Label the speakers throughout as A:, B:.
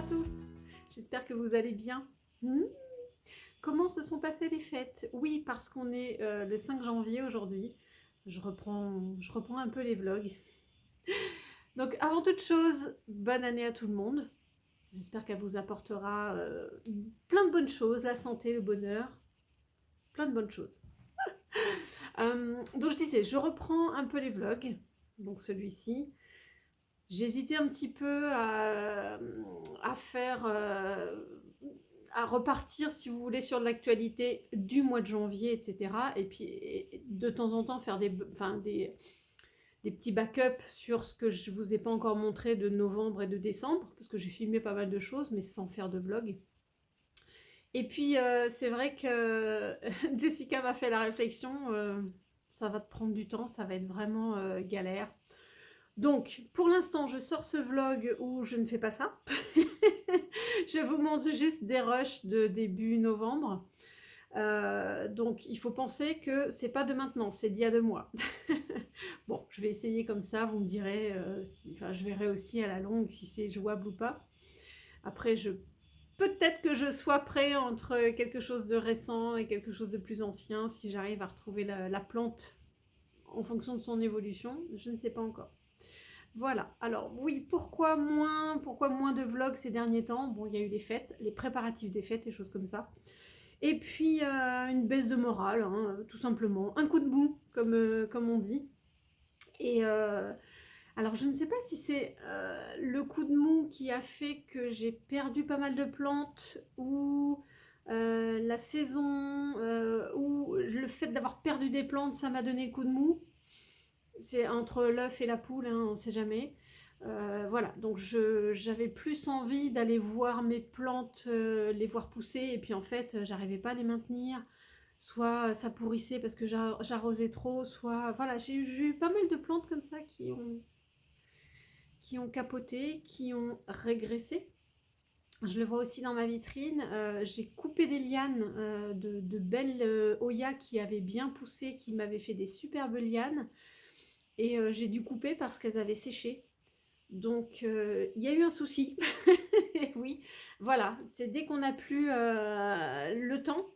A: tous, j'espère que vous allez bien. Comment se sont passées les fêtes? Oui, parce qu'on est le 5 janvier aujourd'hui, je reprends un peu les vlogs. Donc avant toute chose, bonne année à tout le monde. J'espère qu'elle vous apportera plein de bonnes choses, la santé, le bonheur, plein de bonnes choses. Donc je disais, je reprends un peu les vlogs, donc celui-ci. J'hésitais un petit peu à faire, à repartir, si vous voulez, sur l'actualité du mois de janvier, etc. Et puis de temps en temps faire des petits backups sur ce que je vous ai pas encore montré de novembre et de décembre, parce que j'ai filmé pas mal de choses, mais sans faire de vlog. Et puis c'est vrai que Jessica m'a fait la réflexion, ça va te prendre du temps, ça va être vraiment galère. Donc, pour l'instant, je sors ce vlog où je ne fais pas ça. Je vous montre juste des rushs de début novembre. Donc, il faut penser que c'est pas de maintenant, c'est d'il y a 2 mois. Bon, je vais essayer comme ça, vous me direz, je verrai aussi à la longue si c'est jouable ou pas. Après, peut-être que je sois prêt entre quelque chose de récent et quelque chose de plus ancien, si j'arrive à retrouver la plante en fonction de son évolution, je ne sais pas encore. Voilà, alors oui, pourquoi moins de vlogs ces derniers temps? Bon, il y a eu les fêtes, les préparatifs des fêtes, des choses comme ça. Et puis une baisse de morale, hein, tout simplement. Un coup de mou, comme on dit. Et alors je ne sais pas si c'est le coup de mou qui a fait que j'ai perdu pas mal de plantes, ou la saison, ou le fait d'avoir perdu des plantes, ça m'a donné le coup de mou. C'est entre l'œuf et la poule, hein, on ne sait jamais. Voilà, donc j'avais plus envie d'aller voir mes plantes, les voir pousser, et puis en fait, j'arrivais pas à les maintenir. Soit ça pourrissait parce que j'arrosais trop, soit... Voilà, j'ai eu pas mal de plantes comme ça qui ont capoté, qui ont régressé. Je le vois aussi dans ma vitrine. J'ai coupé des lianes de belles Oya qui avaient bien poussé, qui m'avaient fait des superbes lianes. Et j'ai dû couper parce qu'elles avaient séché. Donc il y a eu un souci. Oui, voilà, c'est dès qu'on n'a plus le temps,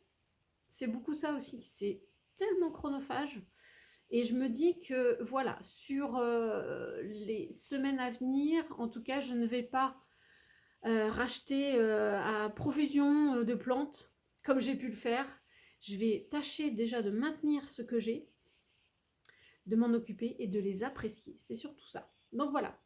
A: c'est beaucoup ça aussi, c'est tellement chronophage. Et je me dis que voilà, sur les semaines à venir, en tout cas, je ne vais pas racheter à profusion de plantes comme j'ai pu le faire. Je vais tâcher déjà de maintenir ce que j'ai, de m'en occuper et de les apprécier. C'est surtout ça. Donc voilà.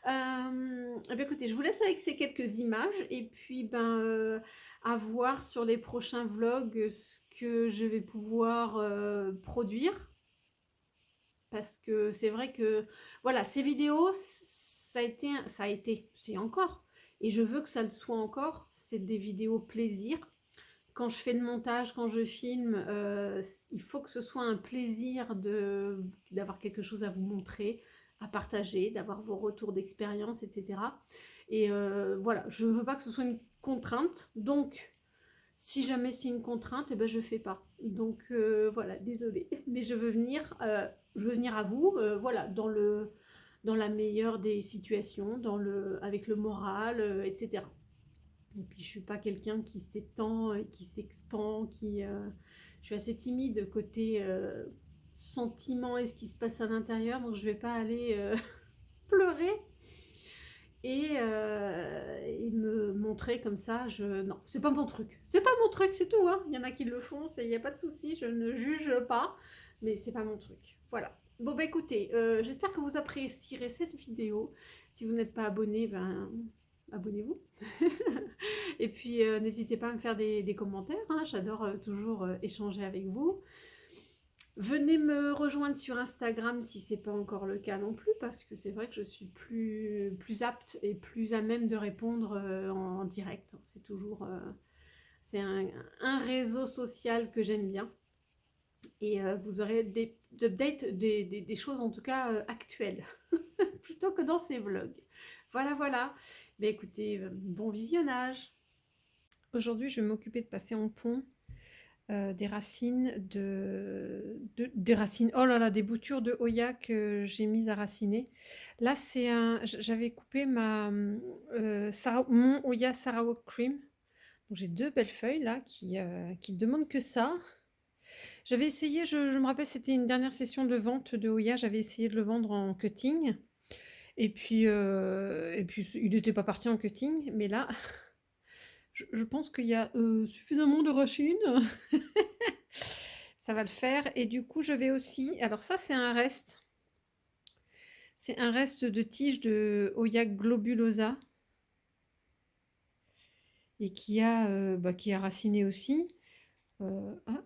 A: Eh bien, écoutez, je vous laisse avec ces quelques images et puis à voir sur les prochains vlogs ce que je vais pouvoir produire. Parce que c'est vrai que voilà, ces vidéos, ça a été, c'est encore. Et je veux que ça le soit encore. C'est des vidéos plaisir. Quand je fais le montage, quand je filme, il faut que ce soit un plaisir d'avoir quelque chose à vous montrer, à partager, d'avoir vos retours d'expérience, etc. Et voilà, je ne veux pas que ce soit une contrainte. Donc, si jamais c'est une contrainte, eh ben, je ne fais pas. Donc, voilà, désolée. Mais je veux venir à vous, voilà, dans la meilleure des situations, avec le moral, etc. Et puis je suis pas quelqu'un qui s'étend, qui s'expand, je suis assez timide côté sentiment et ce qui se passe à l'intérieur, donc je vais pas aller pleurer et me montrer comme ça. Non, c'est pas mon truc. C'est pas mon truc, c'est tout. Hein. Il y en a qui le font, il n'y a pas de souci, je ne juge pas, mais c'est pas mon truc. Voilà. Bon bah écoutez, j'espère que vous apprécierez cette vidéo. Si vous n'êtes pas abonné, abonnez-vous. Et puis n'hésitez pas à me faire des commentaires, hein. J'adore toujours échanger avec vous. Venez me rejoindre sur Instagram si c'est pas encore le cas non plus, parce que c'est vrai que je suis plus apte et plus à même de répondre en direct. C'est toujours c'est un réseau social que j'aime bien. Et vous aurez des updates, des choses en tout cas actuelles, plutôt que dans ces vlogs. Voilà, voilà. Mais écoutez, bon visionnage. Aujourd'hui, je vais m'occuper de passer en pont des racines des racines, oh là là, des boutures de Hoya que j'ai mises à raciner. Là, c'est j'avais coupé mon Hoya Sarawak Cream. Donc j'ai deux belles feuilles là qui demandent que ça. J'avais essayé, je me rappelle, c'était une dernière session de vente de Hoya, j'avais essayé de le vendre en cutting. Et puis il n'était pas parti en cutting, mais là, je pense qu'il y a suffisamment de racines. Ça va le faire. Et du coup, je vais aussi. Alors, ça, c'est un reste. C'est un reste de tige de Hoya globulosa. Et qui a raciné aussi. Ah.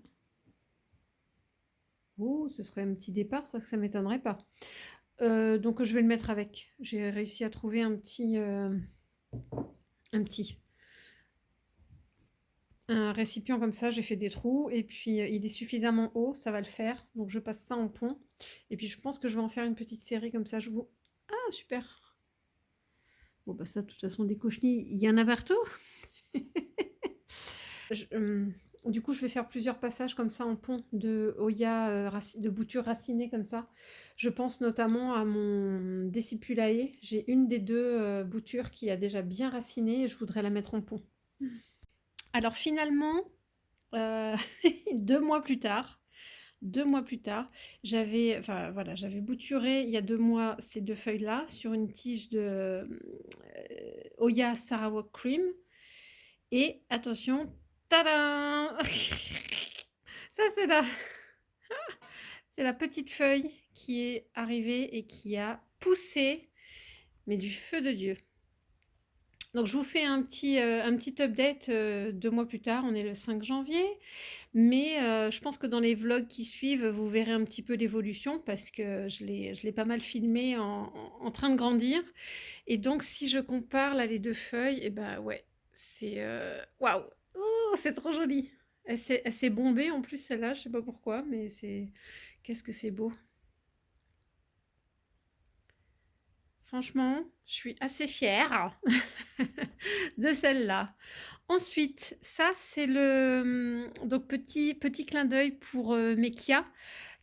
A: Oh, ce serait un petit départ, ça ne m'étonnerait pas. Donc, je vais le mettre avec. J'ai réussi à trouver un récipient comme ça, j'ai fait des trous et puis il est suffisamment haut, ça va le faire. Donc je passe ça en pont et puis je pense que je vais en faire une petite série comme ça. Ah super. Bon bah ça de toute façon des cochenilles, il y en a partout. Du coup je vais faire plusieurs passages comme ça en pont de Hoya, de boutures racinées comme ça. Je pense notamment à mon Décipulae. J'ai une des deux boutures qui a déjà bien raciné et je voudrais la mettre en pont. Alors finalement, 2 mois plus tard, j'avais bouturé il y a 2 mois ces deux feuilles-là sur une tige de Hoya Sarawak Cream. Et attention, tadam. Ça c'est la petite feuille qui est arrivée et qui a poussé, mais du feu de Dieu. Donc je vous fais un petit update 2 mois plus tard, on est le 5 janvier. Mais je pense que dans les vlogs qui suivent, vous verrez un petit peu l'évolution parce que je l'ai pas mal filmé en train de grandir. Et donc si je compare là les deux feuilles, et ben ouais, c'est waouh, ouh, c'est trop joli. Elle s'est bombée en plus celle-là, je sais pas pourquoi, mais qu'est-ce que c'est beau. Franchement, je suis assez fière de celle-là. Ensuite, ça c'est donc petit clin d'œil pour Mekia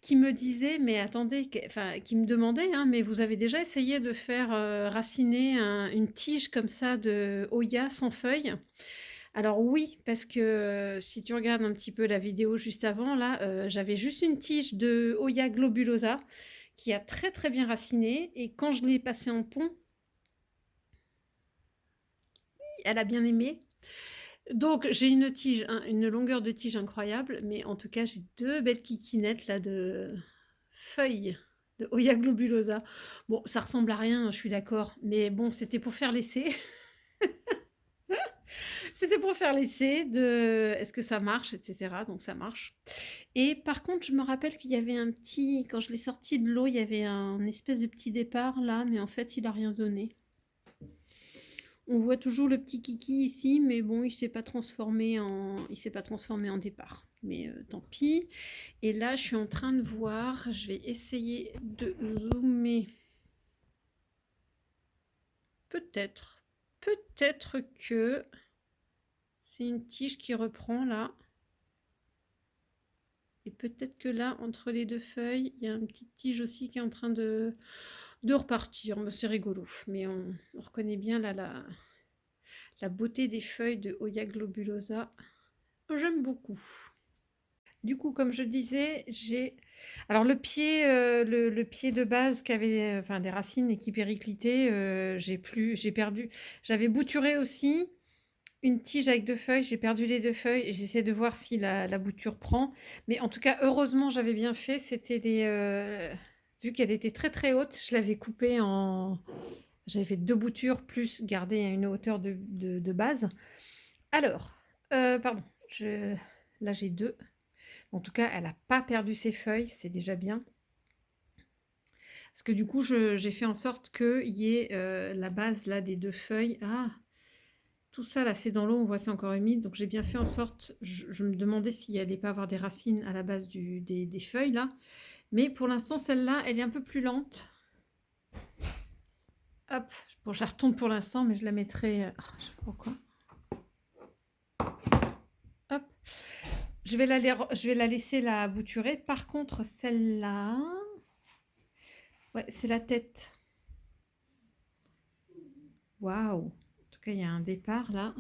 A: qui me disait, mais attendez, enfin qui me demandait, hein, mais vous avez déjà essayé de faire raciner une tige comme ça de Hoya sans feuilles? Alors oui, parce que si tu regardes un petit peu la vidéo juste avant, là, j'avais juste une tige de Hoya globulosa qui a très très bien raciné et quand je l'ai passée en pont, elle a bien aimé. Donc j'ai une longueur de tige incroyable, mais en tout cas j'ai deux belles kikinettes là de feuilles de Hoya globulosa. Bon, ça ressemble à rien, je suis d'accord, mais bon, c'était pour faire l'essai. C'était pour faire l'essai de est-ce que ça marche, etc. Donc ça marche. Et par contre, je me rappelle qu'il y avait quand je l'ai sorti de l'eau, il y avait un espèce de petit départ là, mais en fait, il a rien donné. On voit toujours le petit kiki ici, mais bon, il s'est pas transformé en départ. Mais tant pis. Et là, je suis en train de voir. Je vais essayer de zoomer. Peut-être que c'est une tige qui reprend là. Et peut-être que là, entre les deux feuilles, il y a une petite tige aussi qui est en train de repartir. C'est rigolo. Mais on reconnaît bien là la beauté des feuilles de Hoya globulosa. J'aime beaucoup. Du coup, comme je disais, alors le pied de base qui avait des racines et qui périclitaient, j'ai perdu. J'avais bouturé aussi une tige avec deux feuilles, j'ai perdu les deux feuilles et j'essaie de voir si la bouture prend. Mais en tout cas, heureusement, j'avais bien fait. Vu qu'elle était très très haute, je l'avais coupée en. J'avais fait deux boutures plus gardé à une hauteur de base. Alors, pardon, là j'ai deux. En tout cas, elle n'a pas perdu ses feuilles, c'est déjà bien. Parce que du coup, j'ai fait en sorte qu'il y ait la base là des deux feuilles. Ah, tout ça là, c'est dans l'eau, on voit c'est encore humide. Donc j'ai bien fait en sorte, je me demandais s'il n'y allait pas avoir des racines à la base des feuilles là. Mais pour l'instant, celle-là, elle est un peu plus lente. Hop, bon, je la retourne pour l'instant, mais je la mettrai. Je sais pas pourquoi. Hop. je vais la laisser la bouturer. Par contre, celle-là, ouais, c'est la tête. Waouh! En tout cas, il y a un départ là.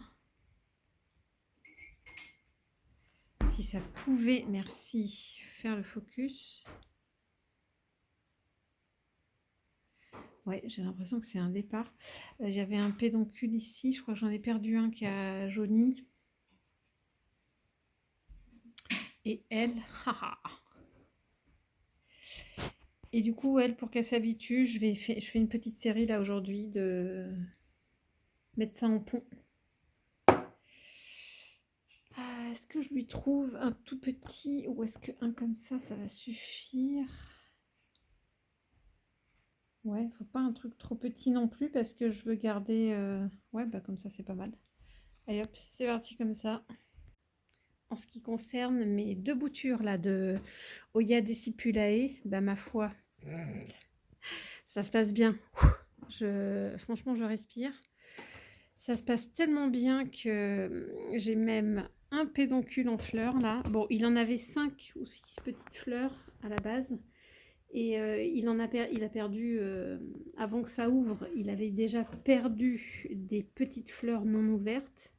A: Si ça pouvait, merci, faire le focus. Ouais, j'ai l'impression que c'est un départ. J'avais un pédoncule ici, je crois que j'en ai perdu un qui a jauni. Et elle, haha. Et du coup, elle, pour qu'elle s'habitue, je fais une petite série là aujourd'hui de mettre ça en pont. Ah, est-ce que je lui trouve un tout petit ou est-ce qu'un comme ça va suffire? Ouais, faut pas un truc trop petit non plus parce que je veux garder... Ouais, bah comme ça c'est pas mal. Allez hop, c'est parti comme ça. En ce qui concerne mes deux boutures là de Oya Discipulae, bah ma foi, ça se passe bien. Franchement, je respire. Ça se passe tellement bien que j'ai même un pédoncule en fleurs là. Bon, il en avait 5 ou 6 petites fleurs à la base. Et il a perdu, avant que ça ouvre, il avait déjà perdu des petites fleurs non ouvertes.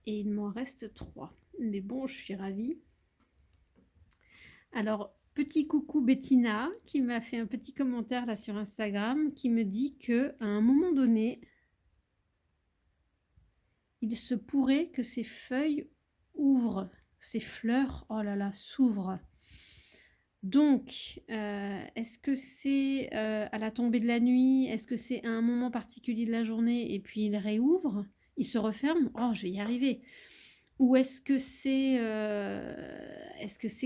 A: Et il m'en reste 3. Mais bon, je suis ravie. Alors, petit coucou Bettina, qui m'a fait un petit commentaire là sur Instagram, qui me dit que à un moment donné, il se pourrait que ces feuilles ouvrent, ces fleurs, oh là là, s'ouvrent. Donc, est-ce que c'est à la tombée de la nuit? Est-ce que c'est à un moment particulier de la journée et puis il réouvre? Il se referme? Oh, je vais y arriver. Ou est-ce que c'est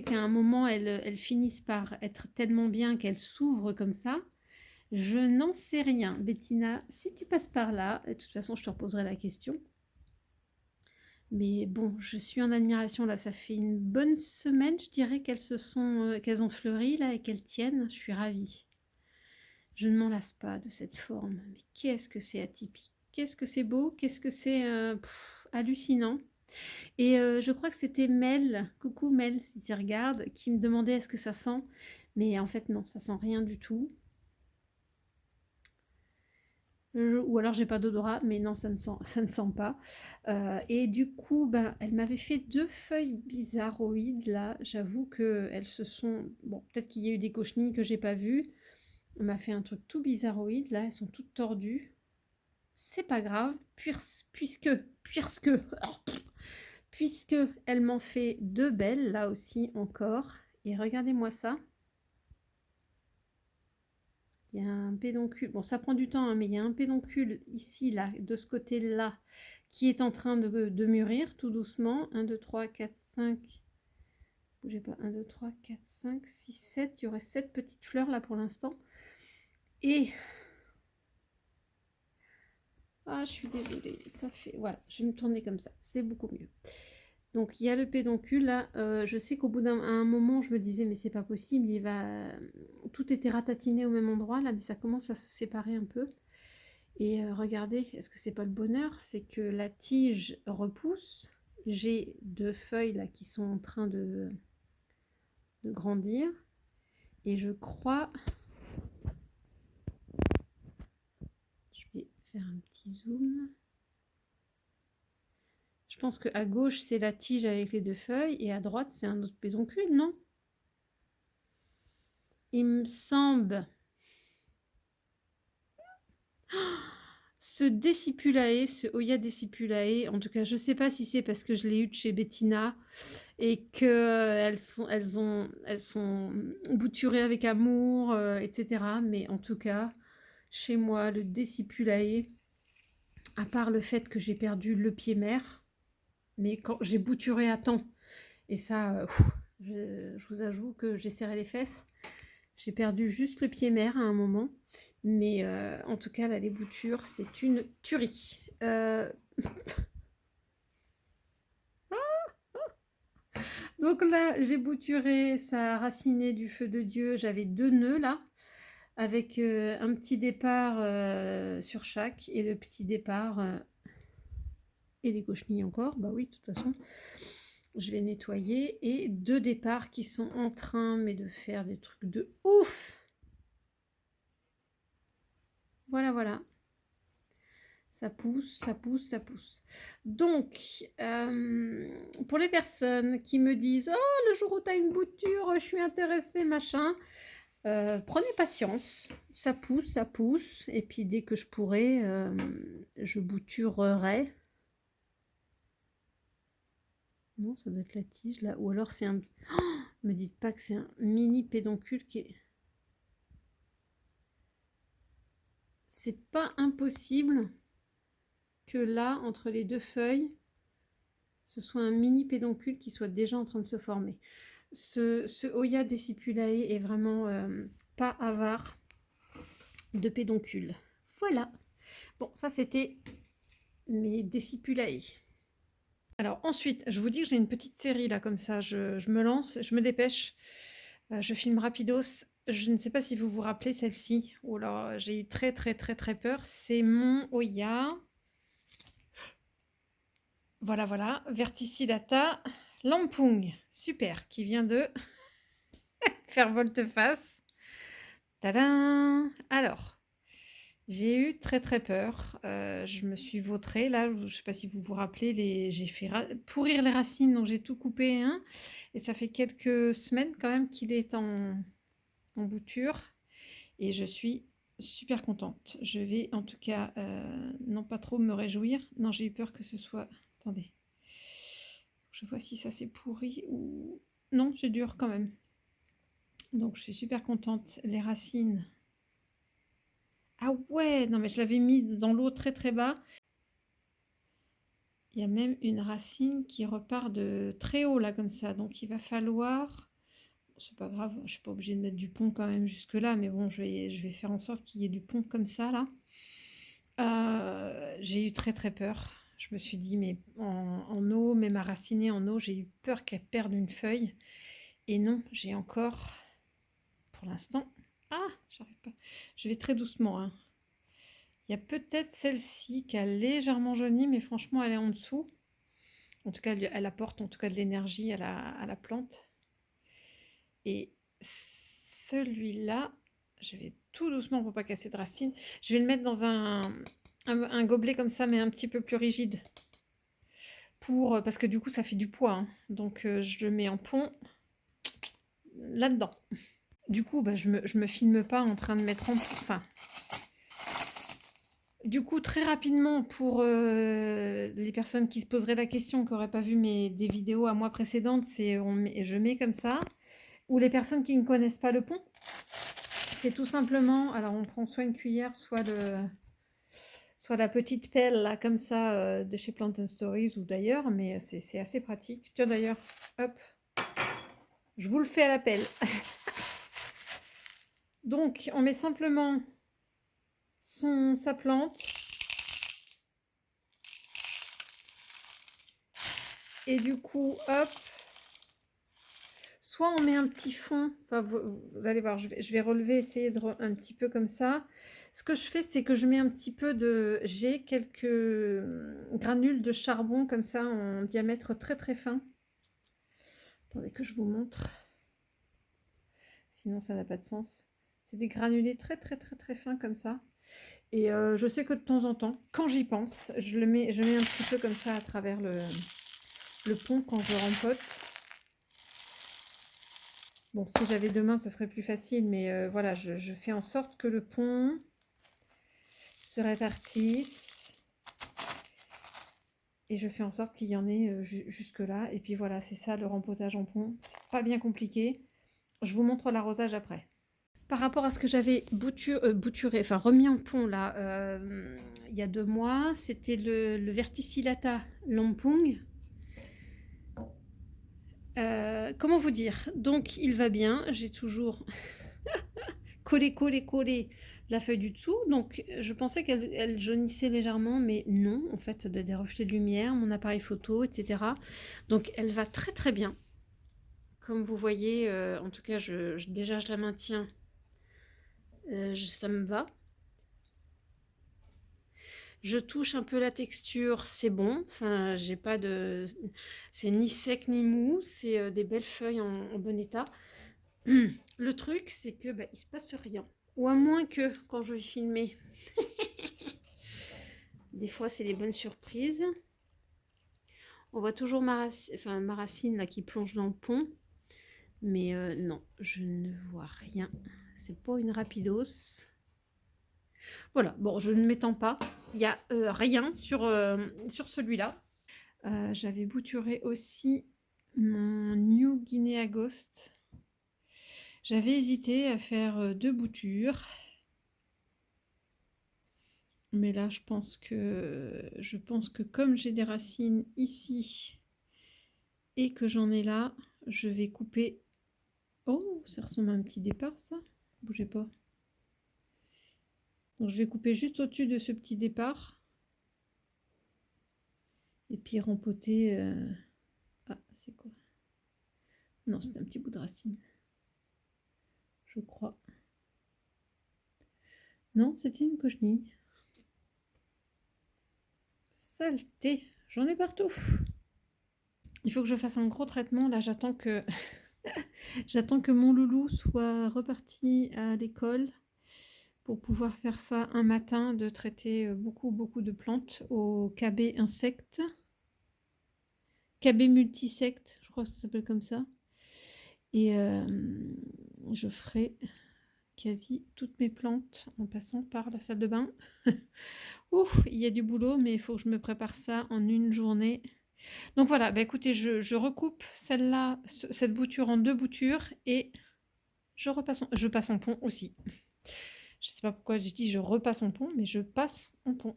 A: qu'à un moment, elles finissent par être tellement bien qu'elles s'ouvrent comme ça? Je n'en sais rien. Bettina, si tu passes par là, de toute façon, je te reposerai la question. Mais bon, je suis en admiration là, ça fait une bonne semaine, je dirais qu'elles ont fleuri là et qu'elles tiennent. Je suis ravie. Je ne m'en lasse pas de cette forme. Mais qu'est-ce que c'est atypique, qu'est-ce que c'est beau, qu'est-ce que c'est hallucinant. Et je crois que c'était Mel, coucou Mel si tu regardes, qui me demandait est-ce que ça sent. Mais en fait non, ça sent rien du tout. Ou alors j'ai pas d'odorat, mais non, ça ne sent pas. Et du coup, ben, elle m'avait fait 2 feuilles bizarroïdes là. J'avoue qu'elles se sont... Bon, peut-être qu'il y a eu des cochenilles que j'ai pas vues. Elle m'a fait un truc tout bizarroïde là, elles sont toutes tordues. C'est pas grave, puisque elle m'en fait 2 belles là aussi encore. Et regardez-moi ça. Il y a un pédoncule, bon ça prend du temps, hein, mais il y a un pédoncule ici, là, de ce côté-là, qui est en train de mûrir tout doucement. 1, 2, 3, 4, 5, bougez pas, 1, 2, 3, 4, 5, 6, 7, il y aurait 7 petites fleurs là pour l'instant. Et... Ah, je suis désolée, ça fait... Voilà, je vais me tourner comme ça, c'est beaucoup mieux. Donc il y a le pédoncule là, je sais qu'au bout d'un moment je me disais mais c'est pas possible, tout était ratatiné au même endroit là, mais ça commence à se séparer un peu. Et regardez, est-ce que c'est pas le bonheur? C'est que la tige repousse, j'ai 2 feuilles là qui sont en train de grandir, et je crois, je vais faire un petit zoom. Je pense que à gauche c'est la tige avec les 2 feuilles et à droite c'est un autre pédoncule, non? Il me semble. Ce Decipulae, ce Oya Decipulae, en tout cas je sais pas si c'est parce que je l'ai eu de chez Bettina et qu'elles elles sont bouturées avec amour, etc. Mais en tout cas, chez moi, le Decipulae, à part le fait que j'ai perdu le pied mère, mais quand j'ai bouturé à temps, et ça, je vous avoue que j'ai serré les fesses. J'ai perdu juste le pied mère à un moment. Mais en tout cas, là, les boutures, c'est une tuerie. Donc là, j'ai bouturé, ça a raciné du feu de Dieu. J'avais 2 nœuds là, avec un petit départ sur chaque, et le petit départ, et des cochenilles encore, bah oui, de toute façon. Je vais nettoyer et 2 départs qui sont en train mais de faire des trucs de ouf. Voilà, voilà. Ça pousse, ça pousse, ça pousse. Donc, pour les personnes qui me disent: «Oh, le jour où tu as une bouture, je suis intéressée, machin», prenez patience. Ça pousse et puis dès que je pourrai, je bouturerai. Non, ça doit être la tige là, ou alors c'est un... Oh, me dites pas que c'est un mini pédoncule qui est... C'est pas impossible que là, entre les 2 feuilles, ce soit un mini pédoncule qui soit déjà en train de se former. Ce Hoya Decipulae est vraiment pas avare de pédoncules. Voilà. Bon, ça c'était mes Decipulae. Alors ensuite, je vous dis que j'ai une petite série là comme ça, je me lance, je me dépêche, je filme rapidos. Je ne sais pas si vous vous rappelez celle-ci. Oh là, j'ai eu très très très très peur. C'est mon Hoya. Voilà, voilà, Verticillata Lampung, super, qui vient de faire volte-face. Tadam! Alors, j'ai eu très très peur. Je me suis vautrée là. Je ne sais pas si vous vous rappelez, j'ai fait pourrir les racines, donc j'ai tout coupé. Hein, et ça fait quelques semaines quand même qu'il est en bouture. Et je suis super contente. Je vais en tout cas non pas trop me réjouir. Non, j'ai eu peur que ce soit... Attendez. Je vois si ça s'est pourri ou... Non, c'est dur quand même. Donc je suis super contente. Les racines... Ah ouais, non mais je l'avais mis dans l'eau très très bas. Il y a même une racine qui repart de très haut là comme ça. Donc il va falloir... C'est pas grave, je suis pas obligée de mettre du pont quand même jusque là. Mais bon, je vais faire en sorte qu'il y ait du pont comme ça là. J'ai eu très très peur. Je me suis dit, mais en eau, même à raciner en eau, j'ai eu peur qu'elle perde une feuille. Et non, j'ai encore, pour l'instant... Ah, j'arrive pas. Je vais très doucement. Hein. Il y a peut-être celle-ci qui a légèrement jauni, mais franchement, elle est en dessous. En tout cas, elle apporte en tout cas de l'énergie à la plante. Et celui-là, je vais tout doucement pour pas casser de racines. Je vais le mettre dans un gobelet comme ça, mais un petit peu plus rigide. Parce que du coup, ça fait du poids. Hein. Donc, je le mets en pont là-dedans. Du coup, bah, je me filme pas en train de mettre en... Enfin, du coup, très rapidement, pour les personnes qui se poseraient la question, qui n'auraient pas vu des vidéos à moi précédentes, c'est je mets comme ça. Ou les personnes qui ne connaissent pas le pont, c'est tout simplement... Alors, on prend soit une cuillère, soit la petite pelle, là, comme ça, de chez Plant and Stories ou d'ailleurs, mais c'est assez pratique. Tiens, d'ailleurs, hop, je vous le fais à la pelle. Donc, on met simplement sa plante. Et du coup, hop, soit on met un petit fond, enfin vous allez voir, je vais relever, essayer de un petit peu comme ça. Ce que je fais, c'est que je mets un petit peu de... J'ai quelques granules de charbon comme ça en diamètre très très fin. Attendez que je vous montre. Sinon, ça n'a pas de sens. C'est des granulés très très très très fins comme ça. Et je sais que de temps en temps, quand j'y pense, je mets un petit peu comme ça à travers le pont quand je rempote. Bon, si j'avais deux mains, ça serait plus facile, mais voilà, je fais en sorte que le pont se répartisse. Et je fais en sorte qu'il y en ait jusque là. Et puis voilà, c'est ça le rempotage en pont. C'est pas bien compliqué. Je vous montre l'arrosage après. Par rapport à ce que j'avais bouturé, enfin remis en pont là, il y a 2 mois, c'était le Verticillata Lampung. Comment vous dire? Donc il va bien, j'ai toujours collé la feuille du dessous. Donc je pensais qu'elle jaunissait légèrement, mais non, en fait, des reflets de lumière, mon appareil photo, etc. Donc elle va très très bien. Comme vous voyez, en tout cas, déjà je la maintiens, ça me va. Je touche un peu la texture, c'est bon. Enfin, j'ai pas de... C'est ni sec ni mou, c'est des belles feuilles en bon état. Le truc, c'est que bah, il se passe rien. Ou à moins que quand je vais filmer, des fois c'est des bonnes surprises. On voit toujours ma racine là qui plonge dans le pont. Mais non, je ne vois rien. C'est pas une rapidos. Voilà, bon, je ne m'étends pas. Il n'y a rien sur celui-là. J'avais bouturé aussi mon New Guinea Ghost. J'avais hésité à faire 2 boutures. Mais là, je pense que comme j'ai des racines ici et que j'en ai là, je vais couper. Oh, ça ressemble à un petit départ, ça. Bougez pas. Donc, je vais couper juste au-dessus de ce petit départ. Et puis rempoter. Ah, c'est quoi? Non, c'est un petit bout de racine. Je crois. Non, c'était une cochenille. Saleté, j'en ai partout. Il faut que je fasse un gros traitement. Là, j'attends que j'attends que mon loulou soit reparti à l'école pour pouvoir faire ça un matin, de traiter beaucoup de plantes au KB insectes. KB multisecte, je crois que ça s'appelle comme ça. Et je ferai quasi toutes mes plantes en passant par la salle de bain. Ouf, il y a du boulot, mais il faut que je me prépare ça en une journée. Donc voilà, bah écoutez, je recoupe celle-là, cette bouture en 2 boutures et je passe en pont aussi. Je sais pas pourquoi j'ai dit je repasse en pont, mais je passe en pont.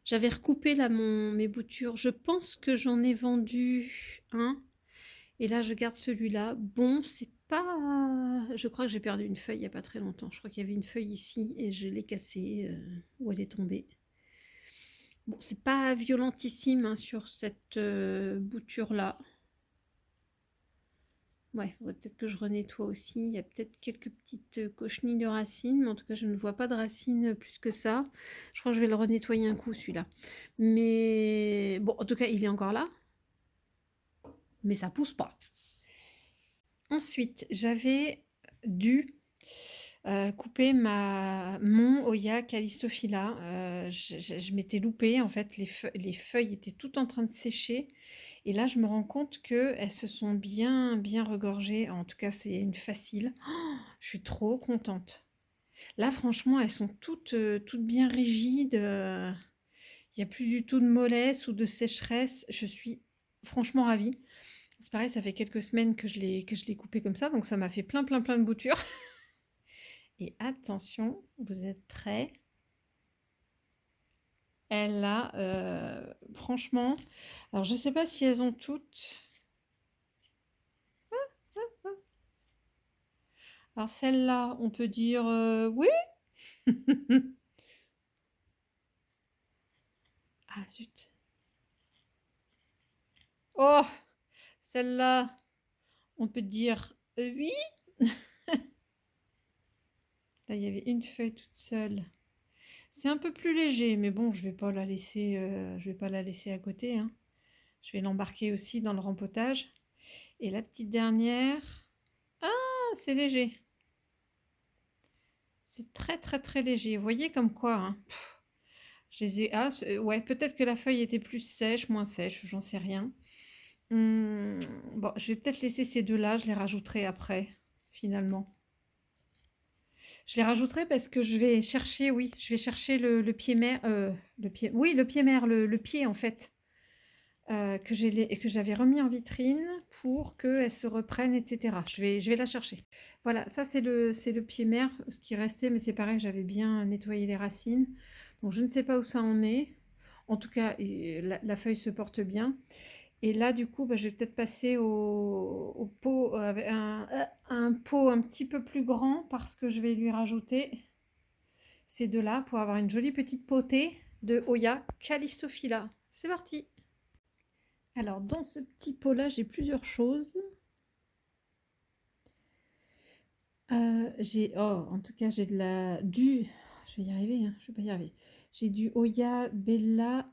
A: J'avais recoupé là mes boutures. Je pense que j'en ai vendu un. Et là, je garde celui-là. Bon, c'est pas... Je crois que j'ai perdu une feuille il n'y a pas très longtemps. Je crois qu'il y avait une feuille ici et je l'ai cassée où elle est tombée. Bon, c'est pas violentissime hein, sur cette bouture-là. Ouais, il faudrait peut-être que je renettoie aussi. Il y a peut-être quelques petites cochenilles de racines, mais en tout cas, je ne vois pas de racines plus que ça. Je crois que je vais le renettoyer un coup, celui-là. Mais bon, en tout cas, il est encore là. Mais ça pousse pas. Ensuite, j'avais dû couper mon Oya Callistophila. Je m'étais loupée, en fait, les feuilles étaient toutes en train de sécher. Et là, je me rends compte qu'elles se sont bien regorgées. En tout cas, c'est une facile. Oh, je suis trop contente. Là, franchement, elles sont toutes bien rigides. Il n'y a plus du tout de mollesse ou de sécheresse. Je suis franchement ravie. C'est pareil, ça fait quelques semaines que je l'ai coupé comme ça, donc ça m'a fait plein de boutures. Et attention, vous êtes prêts? Elle a, franchement, alors je sais pas si elles ont toutes. Alors celle-là, on peut dire oui. Ah zut. Oh, celle-là, on peut dire oui. Là, il y avait une feuille toute seule. C'est un peu plus léger, mais bon, je vais pas la laisser, je vais pas la laisser à côté, hein. Je vais l'embarquer aussi dans le rempotage. Et la petite dernière, ah, c'est léger. C'est très léger. Vous voyez comme quoi, hein. Je les ai, ah, ouais, peut-être que la feuille était plus sèche, moins sèche, j'en sais rien. Bon, je vais peut-être laisser ces deux-là, je les rajouterai après, finalement. Je les rajouterai parce que je vais chercher, oui, je vais chercher le pied mère, le pied, oui, le pied mère, le pied en fait, que j'avais remis en vitrine pour qu'elle se reprenne, etc. Je vais la chercher. Voilà, ça c'est le pied mère, ce qui restait, mais c'est pareil, j'avais bien nettoyé les racines. Donc je ne sais pas où ça en est. En tout cas, la feuille se porte bien. Et là, du coup, bah, je vais peut-être passer au pot, avec un pot un petit peu plus grand parce que je vais lui rajouter ces deux-là pour avoir une jolie petite potée de Oya Callistophila. C'est parti! Alors, dans ce petit pot-là, j'ai plusieurs choses. En tout cas, j'ai je vais y arriver, hein, je vais pas y arriver. J'ai du Oya Bella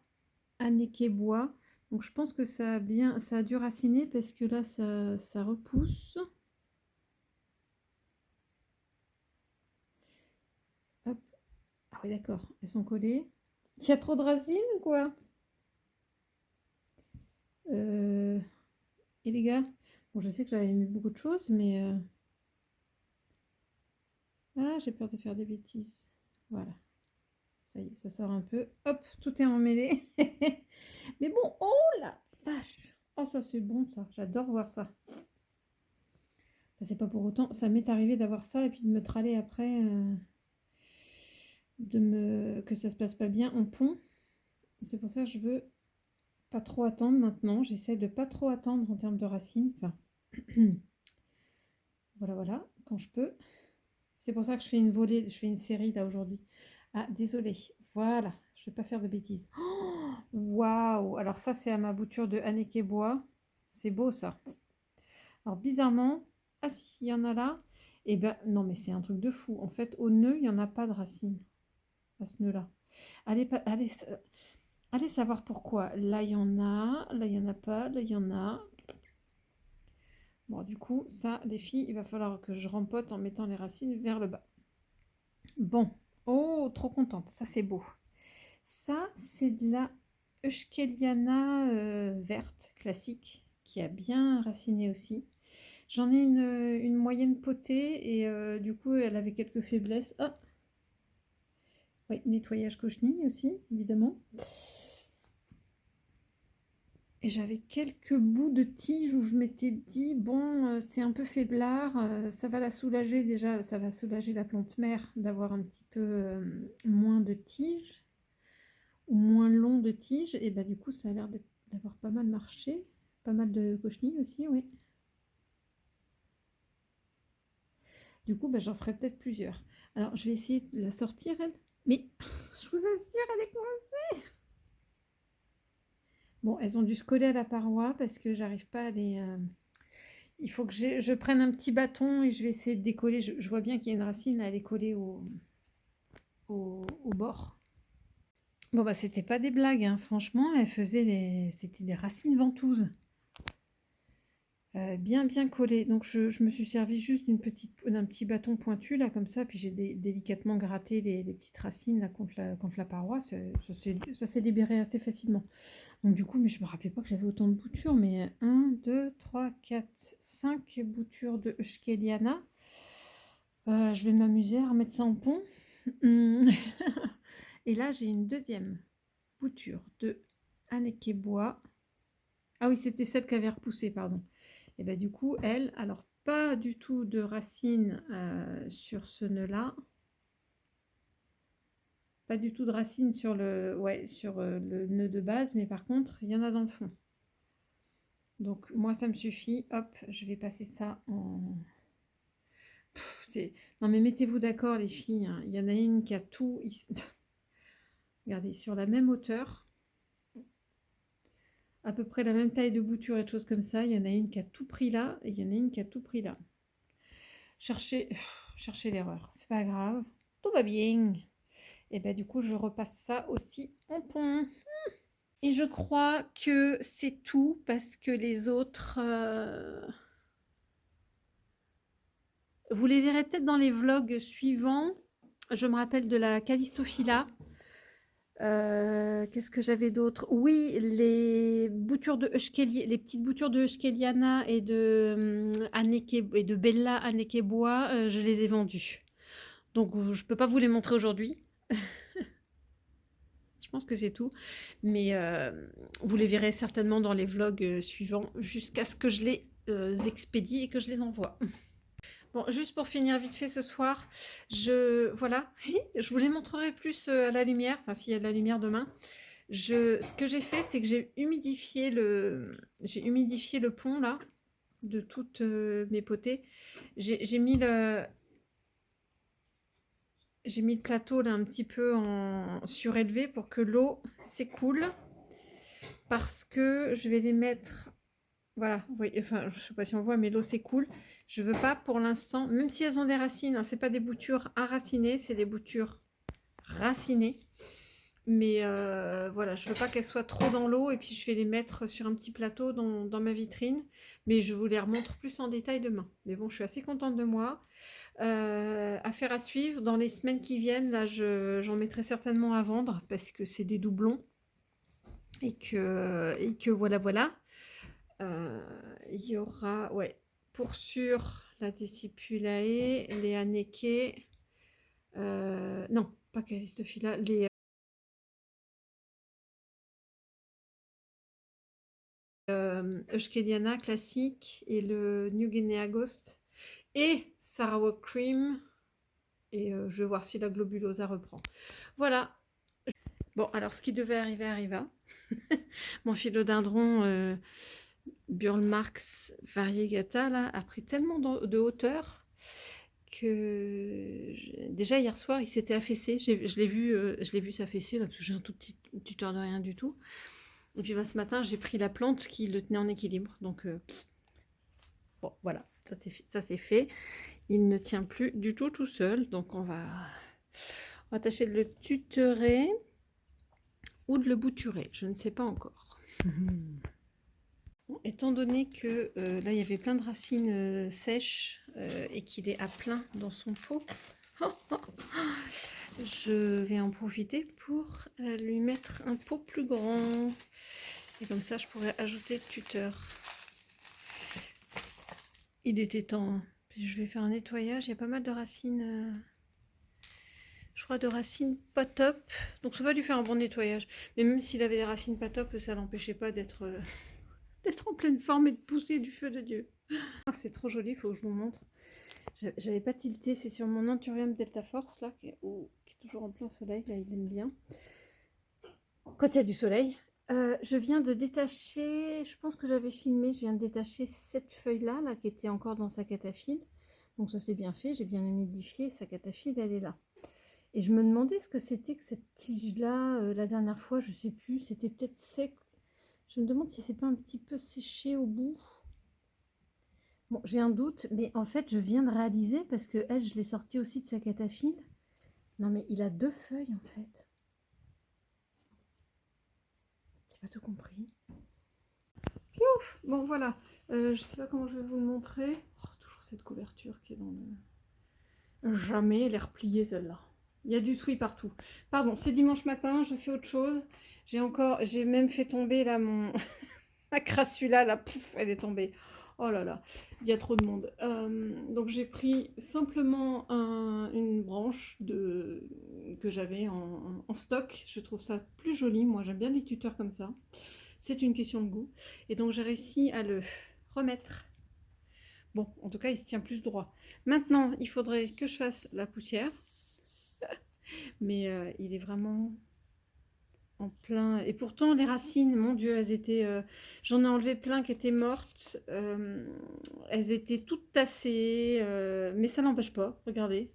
A: Anekebois. Donc je pense que ça a dû raciner parce que là ça repousse. Hop. Ah oui d'accord, elles sont collées. Il y a trop de racines ou quoi? Et les gars, bon je sais que j'avais mis beaucoup de choses, mais ah j'ai peur de faire des bêtises. Voilà, ça y est, ça sort un peu. Hop, tout est emmêlé. Mais bon, oh la vache! Oh ça c'est bon ça, j'adore voir ça. Enfin, c'est pas pour autant, ça m'est arrivé d'avoir ça et puis de me traler après, que ça se passe pas bien en pont. C'est pour ça que je veux pas trop attendre maintenant. J'essaie de pas trop attendre en termes de racines. Enfin, voilà, voilà, quand je peux. C'est pour ça que je fais une volée, je fais une série là aujourd'hui. Ah, désolée. Voilà, je vais pas faire de bêtises. Oh, waouh! Alors ça, c'est à ma bouture de Anneke Bois. C'est beau ça. Alors bizarrement, ah si, il y en a là. Et ben non, mais c'est un truc de fou. En fait, au nœud, il n'y en a pas de racines à ce nœud-là. Allez savoir pourquoi. Là, il y en a, là, il n'y en a pas, là, il y en a. Bon, du coup, ça, les filles, il va falloir que je rempote en mettant les racines vers le bas. Bon, oh, trop contente, ça c'est beau. Ça, c'est de la Euskeliana verte, classique, qui a bien raciné aussi. J'en ai une moyenne potée et du coup, elle avait quelques faiblesses. Oh, oui, nettoyage cochenille aussi, évidemment. Et j'avais quelques bouts de tige où je m'étais dit, bon, c'est un peu faiblard, ça va la soulager déjà, ça va soulager la plante mère d'avoir un petit peu moins de tige, ou moins long de tige, et bah du coup ça a l'air d'avoir pas mal marché, pas mal de cochenilles aussi, oui. Du coup, bah, j'en ferai peut-être plusieurs. Alors, je vais essayer de la sortir, elle. Mais, je vous assure, elle est coincée. Bon, elles ont dû se coller à la paroi parce que j'arrive pas à les... Il faut que je prenne un petit bâton et je vais essayer de décoller. Je vois bien qu'il y a une racine, là, elle est collée au bord. Bon, bah, c'était pas des blagues, hein. Franchement, c'était des racines ventouses. Bien bien collées. Donc, je me suis servi juste d'un petit bâton pointu, là, comme ça. Puis j'ai délicatement gratté les petites racines, là, contre la paroi. Ça s'est libéré assez facilement. Donc du coup, mais je me rappelais pas que j'avais autant de boutures, mais 1, 2, 3, 4, 5 boutures de Euskeliana. Je vais m'amuser à remettre ça en pont. Et là, j'ai une deuxième bouture de Anneke Bois. Ah oui, c'était celle qui avait repoussé, pardon. Et bien du coup, elle, alors pas du tout de racines sur ce nœud-là. Pas du tout de racines sur le nœud de base, mais par contre, il y en a dans le fond. Donc moi ça me suffit, hop, je vais passer ça en... Non mais mettez-vous d'accord les filles, hein. Il y en a une qui a tout... Regardez, sur la même hauteur, à peu près la même taille de bouture et de choses comme ça, il y en a une qui a tout pris là, et il y en a une qui a tout pris là. Cherchez l'erreur, c'est pas grave, tout va bien. Et ben du coup je repasse ça aussi en pont. Et je crois que c'est tout parce que les autres... Vous les verrez peut-être dans les vlogs suivants. Je me rappelle de la Callistophila. Qu'est-ce que j'avais d'autre? Oui, les petites boutures de Euskeliana et de et de Bella Anneke-Bois, je les ai vendues. Donc je peux pas vous les montrer aujourd'hui. Je pense que c'est tout. Mais vous les verrez certainement dans les vlogs suivants jusqu'à ce que je les expédie et que je les envoie. Bon, juste pour finir vite fait ce soir, voilà, je vous les montrerai plus à la lumière, enfin s'il y a de la lumière demain. Ce que j'ai fait, c'est que j'ai humidifié le pont là, de toutes mes potées. J'ai mis le plateau là un petit peu en surélevé pour que l'eau s'écoule, parce que je vais les mettre... Voilà, oui, enfin, je sais pas si on voit, mais l'eau s'écoule. Je veux pas pour l'instant, même si elles ont des racines, hein, c'est pas des boutures enracinées, c'est des boutures raciner. Mais voilà, je veux pas qu'elles soient trop dans l'eau et puis je vais les mettre sur un petit plateau dans ma vitrine. Mais je vous les remontre plus en détail demain. Mais bon, je suis assez contente de moi. Affaire à suivre. Dans les semaines qui viennent, là, j'en mettrai certainement à vendre parce que c'est des doublons. Et que voilà, voilà. Il y aura, ouais, pour sûr, la Discipulae, les Anneke. Non, pas Callistophila, les Euskeliana classique et le New Guinea Ghost et Sarawak Cream. Et je vais voir si la globulosa reprend. Voilà. Bon, alors ce qui devait arriver arriva. Mon philodendron Burl Marx variegata là, a pris tellement de hauteur que déjà hier soir il s'était affaissé. Je l'ai vu s'affaisser là parce que j'ai un tout petit tuteur de rien du tout. Et puis ce matin j'ai pris la plante qui le tenait en équilibre. Donc bon voilà, ça c'est fait. Il ne tient plus du tout seul. Donc on va tâcher de le tutorer ou de le bouturer. Je ne sais pas encore. Bon, étant donné que là il y avait plein de racines sèches et qu'il est à plein dans son pot, je vais en profiter pour lui mettre un pot plus grand. Et comme ça je pourrais ajouter le tuteur. Il était temps. Je vais faire un nettoyage. Il y a pas mal de racines. Je crois de racines pas top. Donc ça va lui faire un bon nettoyage. Mais même s'il avait des racines pas top, ça l'empêchait pas d'être en pleine forme et de pousser du feu de Dieu. Ah, c'est trop joli, il faut que je vous montre. J'avais pas tilté, c'est sur mon Anthurium Delta Force là, qui est toujours en plein soleil, là il aime bien. Quand il y a du soleil. Je viens de détacher, je pense que j'avais filmé, je viens de détacher cette feuille-là, là, qui était encore dans sa cataphylle. Donc ça c'est bien fait, j'ai bien humidifié, sa cataphylle elle est là. Et je me demandais ce que c'était que cette tige-là, la dernière fois, je sais plus, c'était peut-être sec. Je me demande si c'est pas un petit peu séché au bout. Bon, j'ai un doute, mais en fait, je viens de réaliser, parce que elle, je l'ai sortie aussi de sa cataphylle. Non, mais il a 2 feuilles, en fait. J'ai pas tout compris. Ouf, bon, voilà. Je sais pas comment je vais vous le montrer. Oh, toujours cette couverture qui est dans le... Jamais elle est repliée, celle-là. Il y a du souille partout. Pardon, c'est dimanche matin, je fais autre chose. J'ai même fait tomber, là, ma crassula, là, pouf, elle est tombée. Oh là là, il y a trop de monde. Donc j'ai pris simplement une branche que j'avais en stock. Je trouve ça plus joli. Moi, j'aime bien les tuteurs comme ça. C'est une question de goût. Et donc j'ai réussi à le remettre. Bon, en tout cas, il se tient plus droit. Maintenant, il faudrait que je fasse la poussière. Mais il est vraiment en plein. Et pourtant, les racines, mon Dieu, elles étaient. J'en ai enlevé plein qui étaient mortes. Elles étaient toutes tassées. Mais ça n'empêche pas. Regardez.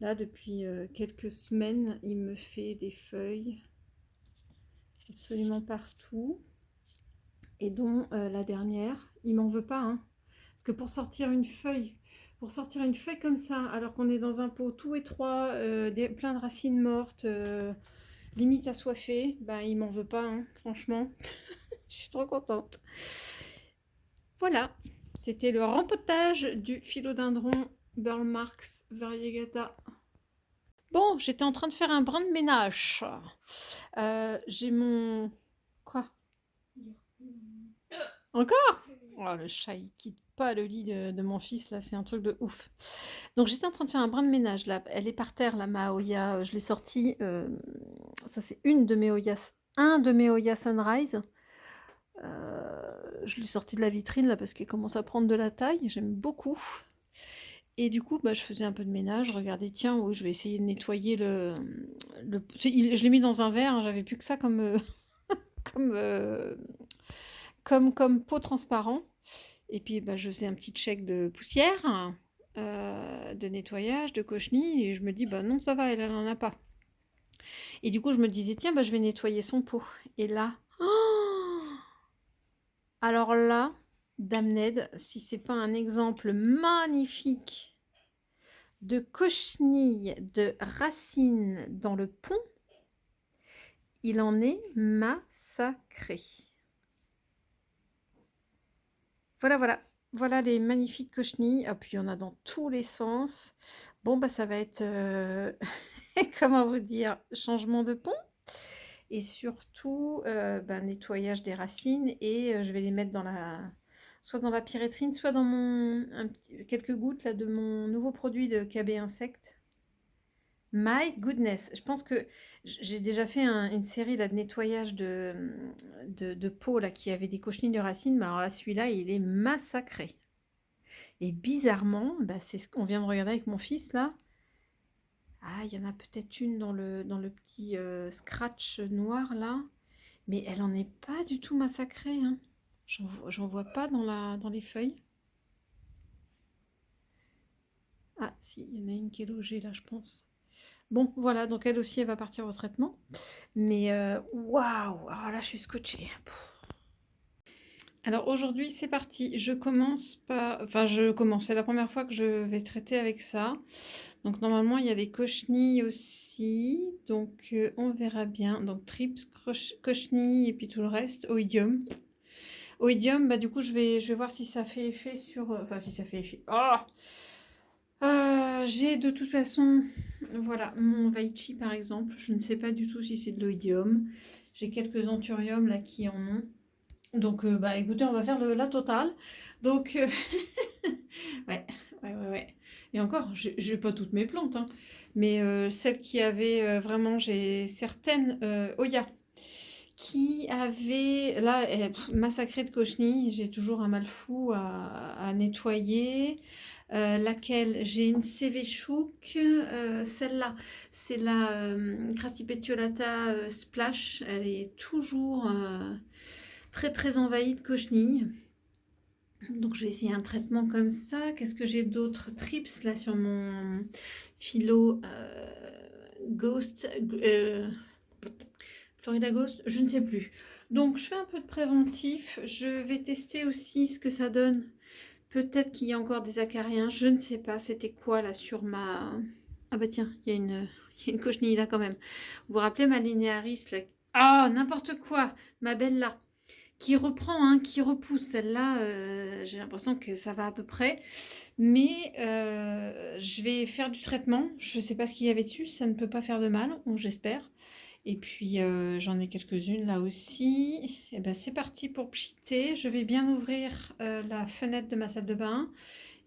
A: Là, depuis quelques semaines, il me fait des feuilles absolument partout. Et dont la dernière, il m'en veut pas. Hein. Parce que pour sortir une feuille comme ça, alors qu'on est dans un pot tout étroit, plein de racines mortes, limite assoiffée, bah il m'en veut pas, hein, franchement. Je suis trop contente. Voilà, c'était le rempotage du philodendron Burl Marx variegata. Bon, j'étais en train de faire un brin de ménage. J'ai mon... Quoi? Encore? Oh, le chat, il quitte pas le lit de mon fils, là, c'est un truc de ouf. Donc, j'étais en train de faire un brin de ménage, là. Elle est par terre, la Maoya. Je l'ai sortie. Ça, c'est un de mes Oya Sunrise. Je l'ai sorti de la vitrine, là, parce qu'elle commence à prendre de la taille. J'aime beaucoup. Et du coup, bah, je faisais un peu de ménage. Regardez, tiens, oui, je vais essayer de nettoyer je l'ai mis dans un verre, hein, j'avais plus que ça comme... comme pot transparent. Et puis bah, je faisais un petit check de poussière, de nettoyage, de cochenille, et je me dis bah non ça va, elle en a pas. Et du coup je me disais tiens bah je vais nettoyer son pot. Et là, alors là, Dame Ned, si c'est pas un exemple magnifique de cochenille de racines dans le pont, il en est massacré. Voilà, voilà. Voilà les magnifiques cochenilles. Ah, puis il y en a dans tous les sens. Bon, bah ça va être, comment vous dire, changement de pont. Et surtout, bah, nettoyage des racines. Et je vais les mettre dans soit dans la pyrétrine, soit dans quelques gouttes là, de mon nouveau produit de KB Insectes. My goodness, je pense que j'ai déjà fait une série là, de nettoyage de peau là, qui avait des cochenilles de racines, mais alors là, celui-là, il est massacré. Et bizarrement, bah, c'est ce qu'on vient de regarder avec mon fils là. Ah, il y en a peut-être une dans le petit scratch noir là, mais elle en est pas du tout massacrée, hein. J'en vois pas dans les feuilles. Ah, si, il y en a une qui est logée là, je pense. Bon, voilà, donc elle aussi, elle va partir au traitement. Mais waouh! Alors là, je suis scotchée. Alors aujourd'hui, c'est parti. Je commence par... Enfin, c'est la première fois que je vais traiter avec ça. Donc normalement, il y a les cochenilles aussi. Donc on verra bien. Donc trips, cochenilles et puis tout le reste. Oïdium. Oïdium, bah du coup, je vais voir si ça fait effet sur... Enfin, si ça fait effet... Oh! J'ai de toute façon, voilà, mon Vaichi par exemple, je ne sais pas du tout si c'est de l'oïdium. J'ai quelques anthuriums là qui en ont. Donc, bah écoutez, on va faire la totale. Donc, ouais, ouais. Et encore, j'ai pas toutes mes plantes, hein. Mais celles qui avaient vraiment, j'ai certaines Oya qui avaient, là, massacré de cochenilles. J'ai toujours un mal fou à nettoyer. Laquelle j'ai une CV Chouk, celle-là c'est la Crassipetiolata Splash, elle est toujours très très envahie de cochenilles, donc je vais essayer un traitement comme ça. Qu'est-ce que j'ai d'autres trips là sur mon philo Ghost, Florida Ghost, je ne sais plus. Donc je fais un peu de préventif, je vais tester aussi ce que ça donne. Peut-être qu'il y a encore des acariens, je ne sais pas. C'était quoi là sur ma... Ah bah tiens, il y a une cochenille là quand même. Vous vous rappelez ma linéaris là? Ah, n'importe quoi, ma belle là. Qui reprend, hein, qui repousse. Celle-là, j'ai l'impression que ça va à peu près. Mais je vais faire du traitement. Je ne sais pas ce qu'il y avait dessus, ça ne peut pas faire de mal, j'espère. Et puis j'en ai quelques-unes là aussi. Et ben c'est parti pour pchiter. Je vais bien ouvrir la fenêtre de ma salle de bain.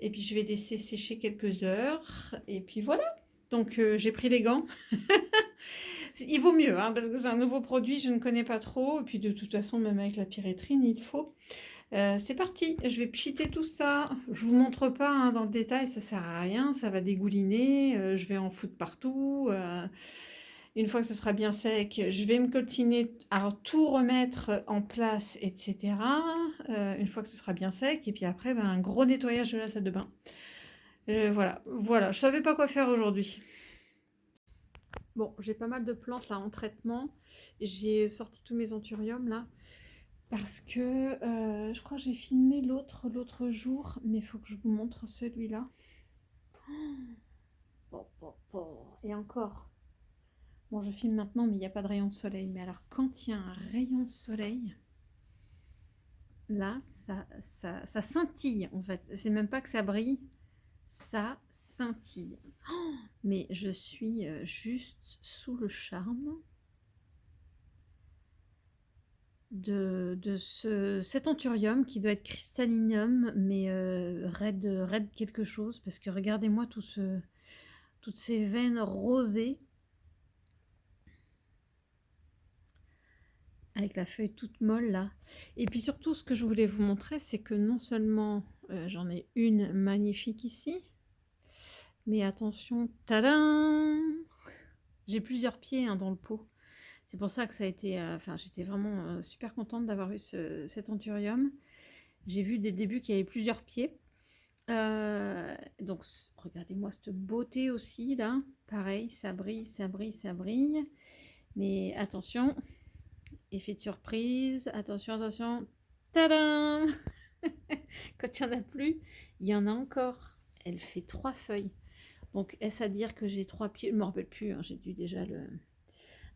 A: Et puis je vais laisser sécher quelques heures. Et puis voilà. Donc j'ai pris les gants. Il vaut mieux, hein, parce que c'est un nouveau produit, je ne connais pas trop. Et puis de toute façon, même avec la pyrétrine, il faut. C'est parti, je vais pchiter tout ça. Je vous montre pas hein, dans le détail, ça sert à rien, ça va dégouliner. Je vais en foutre partout. Une fois que ce sera bien sec, je vais me coltiner à tout remettre en place, etc. Une fois que ce sera bien sec, et puis après, ben, un gros nettoyage de la salle de bain. Voilà, je savais pas quoi faire aujourd'hui. Bon, j'ai pas mal de plantes là en traitement. J'ai sorti tous mes anthuriums là. Parce que je crois que j'ai filmé l'autre jour, mais il faut que je vous montre celui-là. Et encore. Bon, je filme maintenant, mais il n'y a pas de rayon de soleil. Mais alors, quand il y a un rayon de soleil, là, ça scintille, en fait. C'est même pas que ça brille, ça scintille. Oh, mais je suis juste sous le charme de cet anthurium qui doit être cristallinium, mais raide quelque chose. Parce que regardez-moi toutes ces veines rosées. Avec la feuille toute molle là. Et puis surtout, ce que je voulais vous montrer, c'est que non seulement j'en ai une magnifique ici, mais attention, tadam! J'ai plusieurs pieds hein, dans le pot. C'est pour ça que ça a été... Enfin, j'étais vraiment super contente d'avoir eu cet anthurium. J'ai vu dès le début qu'il y avait plusieurs pieds. Donc, regardez-moi cette beauté aussi là. Pareil, ça brille, ça brille, ça brille. Mais attention... Effet de surprise, attention, attention, tadam! Quand il n'y en a plus, il y en a encore. Elle fait 3 feuilles. Donc, est-ce à dire que j'ai 3 pieds? Je ne me rappelle plus, hein, j'ai dû déjà le...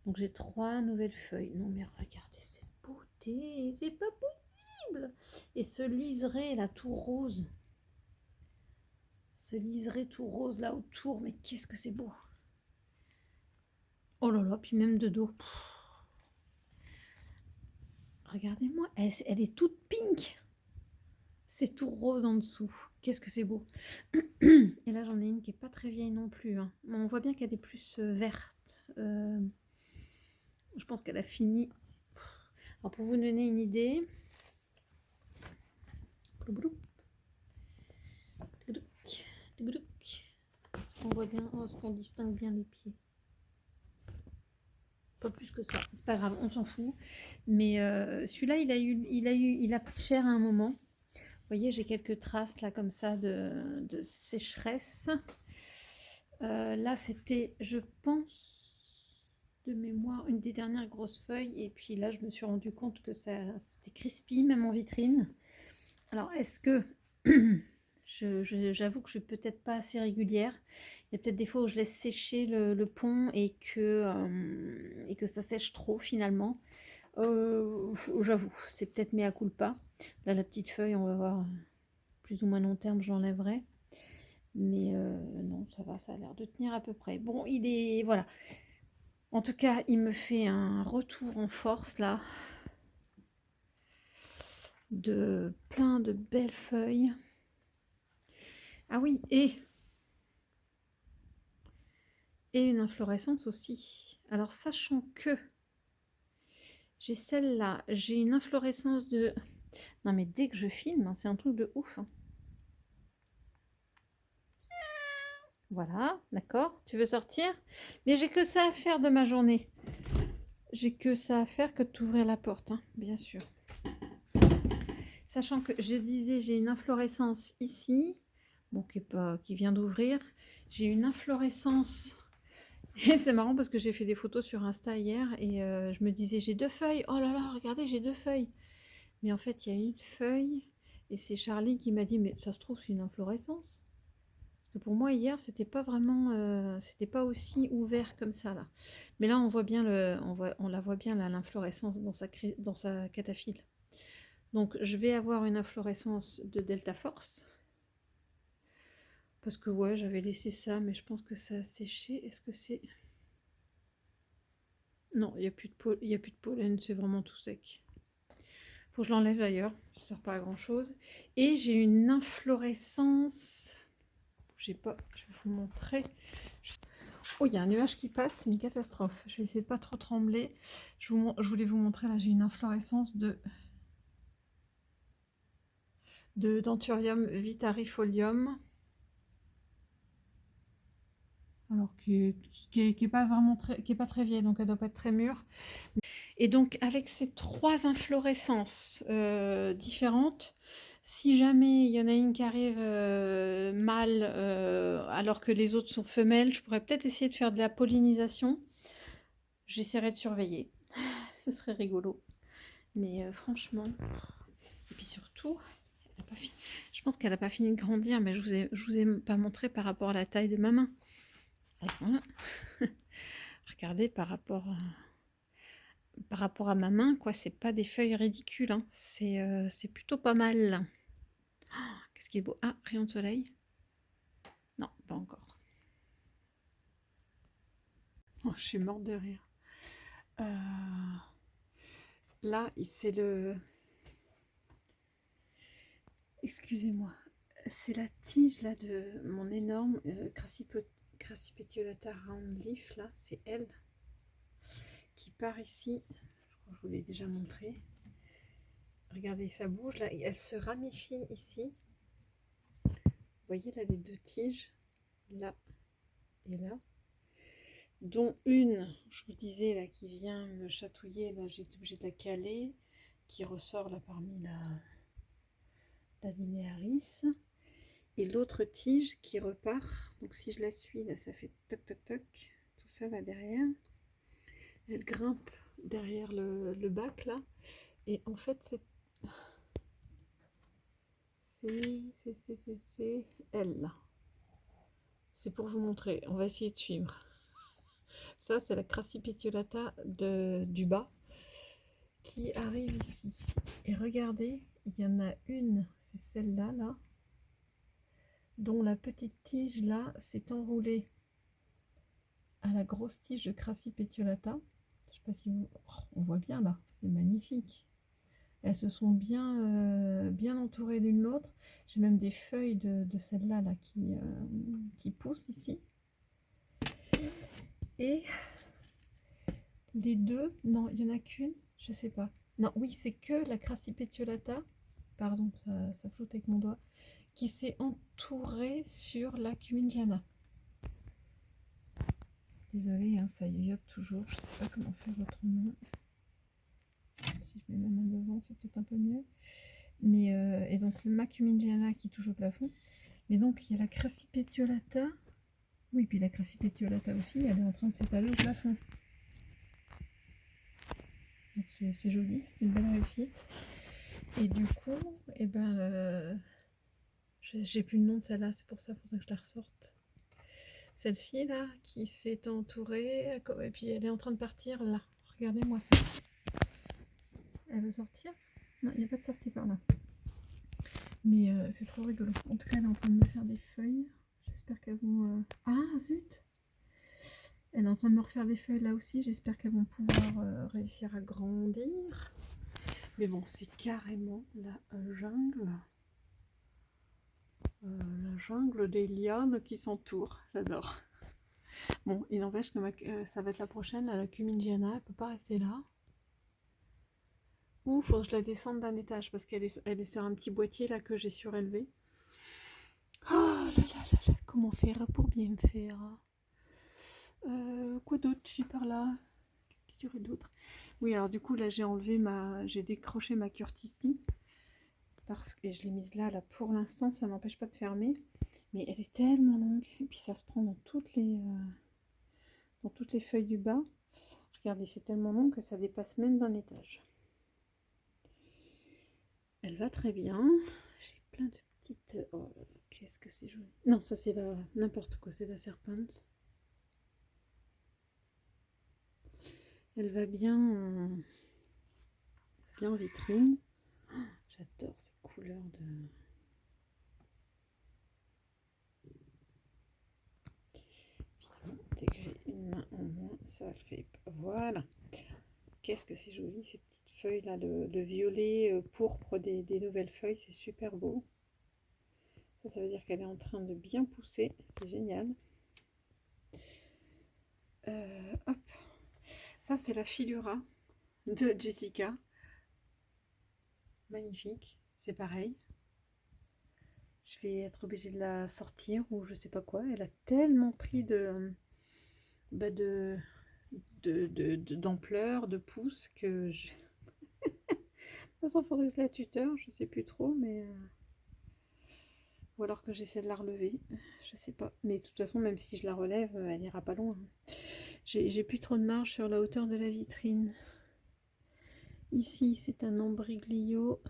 A: Donc, j'ai 3 nouvelles feuilles. Non, mais regardez cette beauté, c'est pas possible. Et ce liseré, là, tout rose. Ce liseré tout rose, là, autour. Mais qu'est-ce que c'est beau. Oh là là, puis même de dos. Regardez-moi, elle est toute pink. C'est tout rose en dessous. Qu'est-ce que c'est beau. Et là, j'en ai une qui est pas très vieille non plus. Hein. Mais on voit bien qu'elle est plus verte. Je pense qu'elle a fini. Alors, pour vous donner une idée... Est-ce qu'on voit bien, est-ce qu'on distingue bien les pieds? Pas plus que ça, c'est pas grave, on s'en fout. Mais celui-là, il a pris cher à un moment. Vous voyez, j'ai quelques traces là comme ça de sécheresse. Là, c'était, je pense, de mémoire, une des dernières grosses feuilles. Et puis là, je me suis rendu compte que c'était crispy, même en vitrine. Alors, est-ce que... J'avoue que je suis peut-être pas assez régulière. Il y a peut-être des fois où je laisse sécher le pont et que ça sèche trop finalement. J'avoue, c'est peut-être mea culpa. Là, la petite feuille, on va voir plus ou moins long terme, je l'enlèverai. Mais non, ça va, ça a l'air de tenir à peu près. Bon, il est... Voilà. En tout cas, il me fait un retour en force là. De plein de belles feuilles. Ah oui, et une inflorescence aussi. Alors, sachant que j'ai celle-là, j'ai une inflorescence de... Non, mais dès que je filme, hein, c'est un truc de ouf. Hein. Voilà, d'accord. Tu veux sortir? Mais j'ai que ça à faire de ma journée. J'ai que ça à faire que de t'ouvrir la porte, hein, bien sûr. Sachant que je disais, j'ai une inflorescence ici, bon, qui vient d'ouvrir. J'ai une inflorescence... Et c'est marrant parce que j'ai fait des photos sur Insta hier et je me disais, j'ai 2 feuilles. Oh là là, regardez, j'ai 2 feuilles. Mais en fait, il y a une feuille et c'est Charlie qui m'a dit, mais ça se trouve, c'est une inflorescence. Parce que pour moi, hier, c'était pas vraiment, c'était pas aussi ouvert comme ça, là. Mais là, on voit bien on la voit bien, là, l'inflorescence dans sa cataphylle. Donc, je vais avoir une inflorescence de Delta Force. Parce que, ouais, j'avais laissé ça, mais je pense que ça a séché. Est-ce que c'est... Non, il n'y a plus de pollen, c'est vraiment tout sec. Faut que je l'enlève d'ailleurs, ça ne sert pas à grand chose. Et j'ai une inflorescence. Bougez pas, je vais vous montrer. Oh, il y a un nuage qui passe, c'est une catastrophe. Je vais essayer de pas trop trembler. Je voulais vous montrer, là j'ai une inflorescence de Denthurium vitarifolium. Alors qui est pas vraiment qui est pas très vieille, donc elle doit pas être très mûre. Et donc avec ces 3 inflorescences différentes, si jamais il y en a une qui arrive mâle alors que les autres sont femelles, je pourrais peut-être essayer de faire de la pollinisation. J'essaierai de surveiller. Ce serait rigolo. Mais franchement... Et puis surtout, je pense qu'elle n'a pas fini de grandir, mais je vous ai pas montré par rapport à la taille de ma main. Voilà. Regardez par rapport à ma main, quoi, c'est pas des feuilles ridicules, hein. C'est plutôt pas mal. Oh, qu'est-ce qui est beau. Ah, rayon de soleil. Non, pas encore. Oh, je suis morte de rire. Là, c'est le... Excusez-moi. C'est la tige là de mon énorme Crassipetiolata round leaf, là, c'est elle qui part ici. Je crois que je vous l'ai déjà montré. Regardez, ça bouge là, et elle se ramifie ici. Vous voyez là les 2 tiges, là et là, dont une, je vous disais là, qui vient me chatouiller, là j'ai été obligée de la caler, qui ressort là parmi la linéaris. Et l'autre tige qui repart, donc si je la suis, là ça fait toc toc toc, tout ça va derrière. Elle grimpe derrière le bac là, et en fait c'est elle là. c'est pour vous montrer. On va essayer de suivre. Ça, c'est la Crassipétiolata du bas qui arrive ici. Et regardez, il y en a une, c'est celle-là, là, dont la petite tige, là, s'est enroulée à la grosse tige de Crassipétiolata. Je sais pas si vous... Oh, on voit bien, là. C'est magnifique. Elles se sont bien entourées l'une l'autre. J'ai même des feuilles de celle-là là, qui poussent ici. Et les deux, non, il n'y en a qu'une, je sais pas. Non, oui, c'est que la Crassipétiolata, pardon, ça flotte avec mon doigt, qui s'est entourée sur la Cumingiana. Désolée, hein, ça yoyote toujours, je sais pas comment faire autrement. Si je mets ma main devant, c'est peut-être un peu mieux. Mais, et donc ma Cumingiana qui touche au plafond. Mais donc il y a la Crassipétiolata. Oui, puis la Crassipétiolata aussi, elle est en train de s'étaler au plafond. Donc c'est joli, c'est une belle réussite. Et du coup, eh ben, j'ai plus le nom de celle-là, c'est pour ça qu'il faudrait que je la ressorte. Celle-ci là, qui s'est entourée, et puis elle est en train de partir là. Regardez-moi ça. Elle veut sortir? Non, il n'y a pas de sortie par là. Mais c'est trop rigolo. En tout cas, elle est en train de me faire des feuilles. J'espère qu'elles vont... Ah, zut! Elle est en train de me refaire des feuilles là aussi. J'espère qu'elles vont pouvoir réussir à grandir. Mais bon, c'est carrément la jungle. La jungle des lianes qui s'entourent. J'adore. Bon, il n'empêche que ça va être la prochaine, la Cumingiana. Elle ne peut pas rester là. Ou il faut que je la descende d'un étage parce qu'elle est sur un petit boîtier là que j'ai surélevé. Oh là là là là, comment faire pour bien me faire? Quoi d'autre? Je suis par là. Qu'est-ce qu'il y aurait d'autre? Oui, alors du coup là j'ai décroché ma curticie parce que je l'ai mise là pour l'instant, ça n'empêche pas de fermer. Mais elle est tellement longue et puis ça se prend dans toutes les feuilles du bas. Regardez, c'est tellement long que ça dépasse même d'un étage. Elle va très bien. J'ai plein de petites... Oh là là, qu'est-ce que c'est joli. Non, ça c'est n'importe quoi, c'est la serpente. Elle va bien en vitrine. Oh, j'adore cette couleur de... Évidemment, dès que j'ai une main en moins, ça le fait. Voilà. Qu'est-ce que c'est joli ces petites feuilles là, le violet pourpre des nouvelles feuilles, c'est super beau. Ça veut dire qu'elle est en train de bien pousser, c'est génial. Hop, ça c'est la Philura de Jessica. Magnifique, c'est pareil. Je vais être obligée de la sortir ou je sais pas quoi. Elle a tellement pris d'ampleur, de pouces que je... De toute façon, il faudrait que je la tuteur, je sais plus trop, mais... Ou alors que j'essaie de la relever, je sais pas. Mais de toute façon, même si je la relève, elle ira pas loin. J'ai plus trop de marge sur la hauteur de la vitrine. Ici, c'est un ombriglio.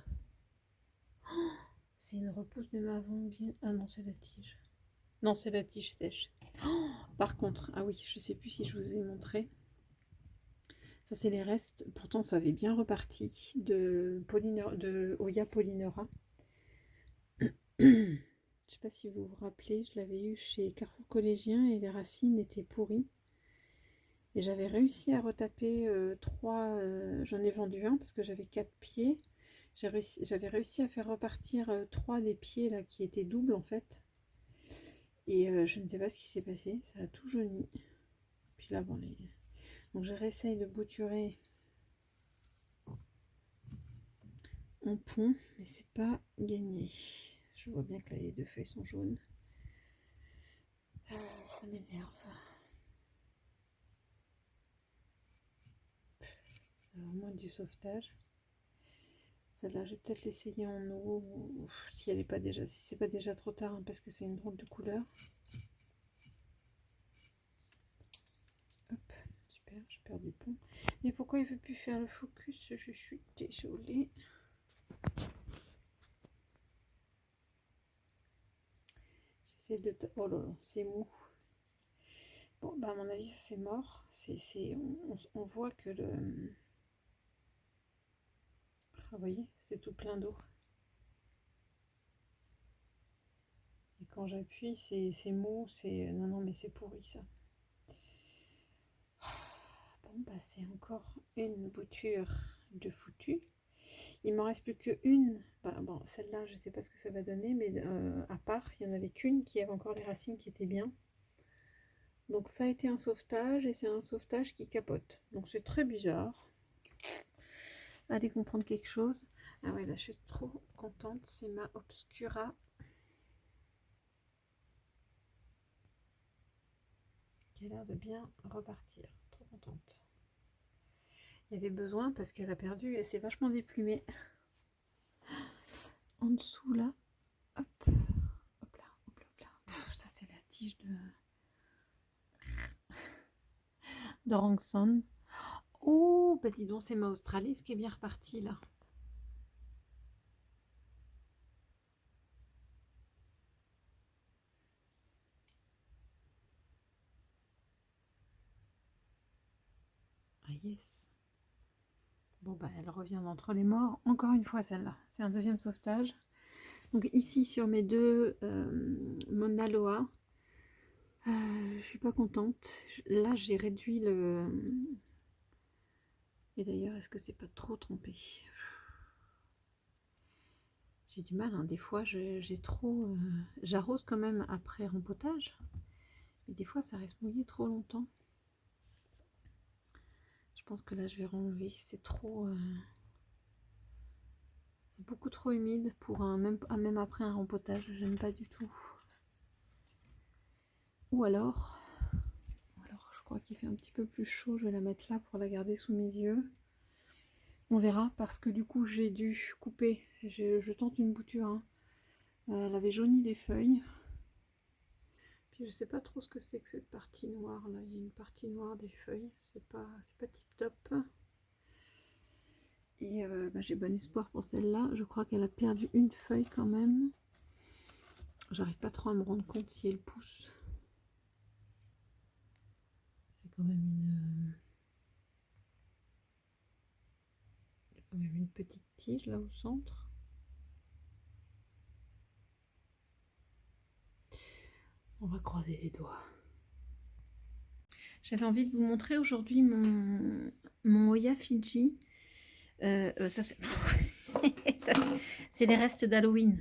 A: Oh, c'est une repousse de mavant bien... Ah non, c'est la tige. Non, c'est la tige sèche. Oh, par contre, ah oui, je sais plus si je vous ai montré. Ça, c'est les restes. Pourtant, ça avait bien reparti de Oya Polynera. Je sais pas si vous vous rappelez, je l'avais eu chez Carrefour Collégien et les racines étaient pourries. Et j'avais réussi à retaper 3, j'en ai vendu un parce que j'avais 4 pieds. J'avais réussi à faire repartir 3 des pieds là qui étaient doubles en fait. Et je ne sais pas ce qui s'est passé, ça a tout jauni. Puis là, bon, donc je réessaye de bouturer en pont, mais c'est pas gagné. Je vois bien que là, les 2 feuilles sont jaunes. Ça m'énerve. Alors, moins du sauvetage. Celle-là, je vais peut-être l'essayer en eau, si elle est pas déjà, si c'est pas déjà trop tard, hein, parce que c'est une drôle de couleur. Hop, super, je perds du pont. Mais pourquoi il veut plus faire le focus? Je suis désolée. Oh là là, c'est mou. Bon, bah à mon avis, ça c'est mort. On voit que le... Ah, vous voyez, c'est tout plein d'eau. Et quand j'appuie, c'est mou, c'est... Non, non, mais c'est pourri, ça. Bon, bah c'est encore une bouture de foutu. Il m'en reste plus qu'une. Bah, bon, celle-là, je sais pas ce que ça va donner, mais à part, il y en avait qu'une qui avait encore les racines qui étaient bien. Donc ça a été un sauvetage, et c'est un sauvetage qui capote. Donc c'est très bizarre. Allez comprendre quelque chose. Ah ouais, là je suis trop contente, c'est ma Obscura qui a l'air de bien repartir. Trop contente. Il y avait besoin parce qu'elle a perdu, elle s'est vachement déplumée. En dessous là, hop, hop là, hop là, hop là. Pff, ça c'est la tige de Rangson. Oh, bah dis donc, c'est ma Australis qui est bien repartie là. Ah yes. Bon bah elle revient d'entre les morts. Encore une fois celle-là. C'est un deuxième sauvetage. Donc ici sur mes deux Mauna Loa, je suis pas contente. Là j'ai réduit le... Et d'ailleurs est-ce que c'est pas trop trompé? J'ai du mal, hein. Des fois j'ai trop... J'arrose quand même après rempotage. Mais des fois ça reste mouillé trop longtemps. Je pense que là je vais renlever. C'est trop... C'est beaucoup trop humide pour même après un rempotage. J'aime pas du tout. Ou alors, je crois qu'il fait un petit peu plus chaud. Je vais la mettre là pour la garder sous mes yeux. On verra parce que du coup j'ai dû couper. Je tente une bouture. Hein. Elle avait jauni les feuilles. Puis je sais pas trop ce que c'est que cette partie noire là. Il y a une partie noire des feuilles. C'est pas tip top. Et bah, j'ai bon espoir pour celle-là. Je crois qu'elle a perdu une feuille quand même. J'arrive pas trop à me rendre compte si elle pousse. J'ai quand même une petite tige là au centre. On va croiser les doigts. J'avais envie de vous montrer aujourd'hui mon Oya Fiji. Ça c'est les restes d'Halloween.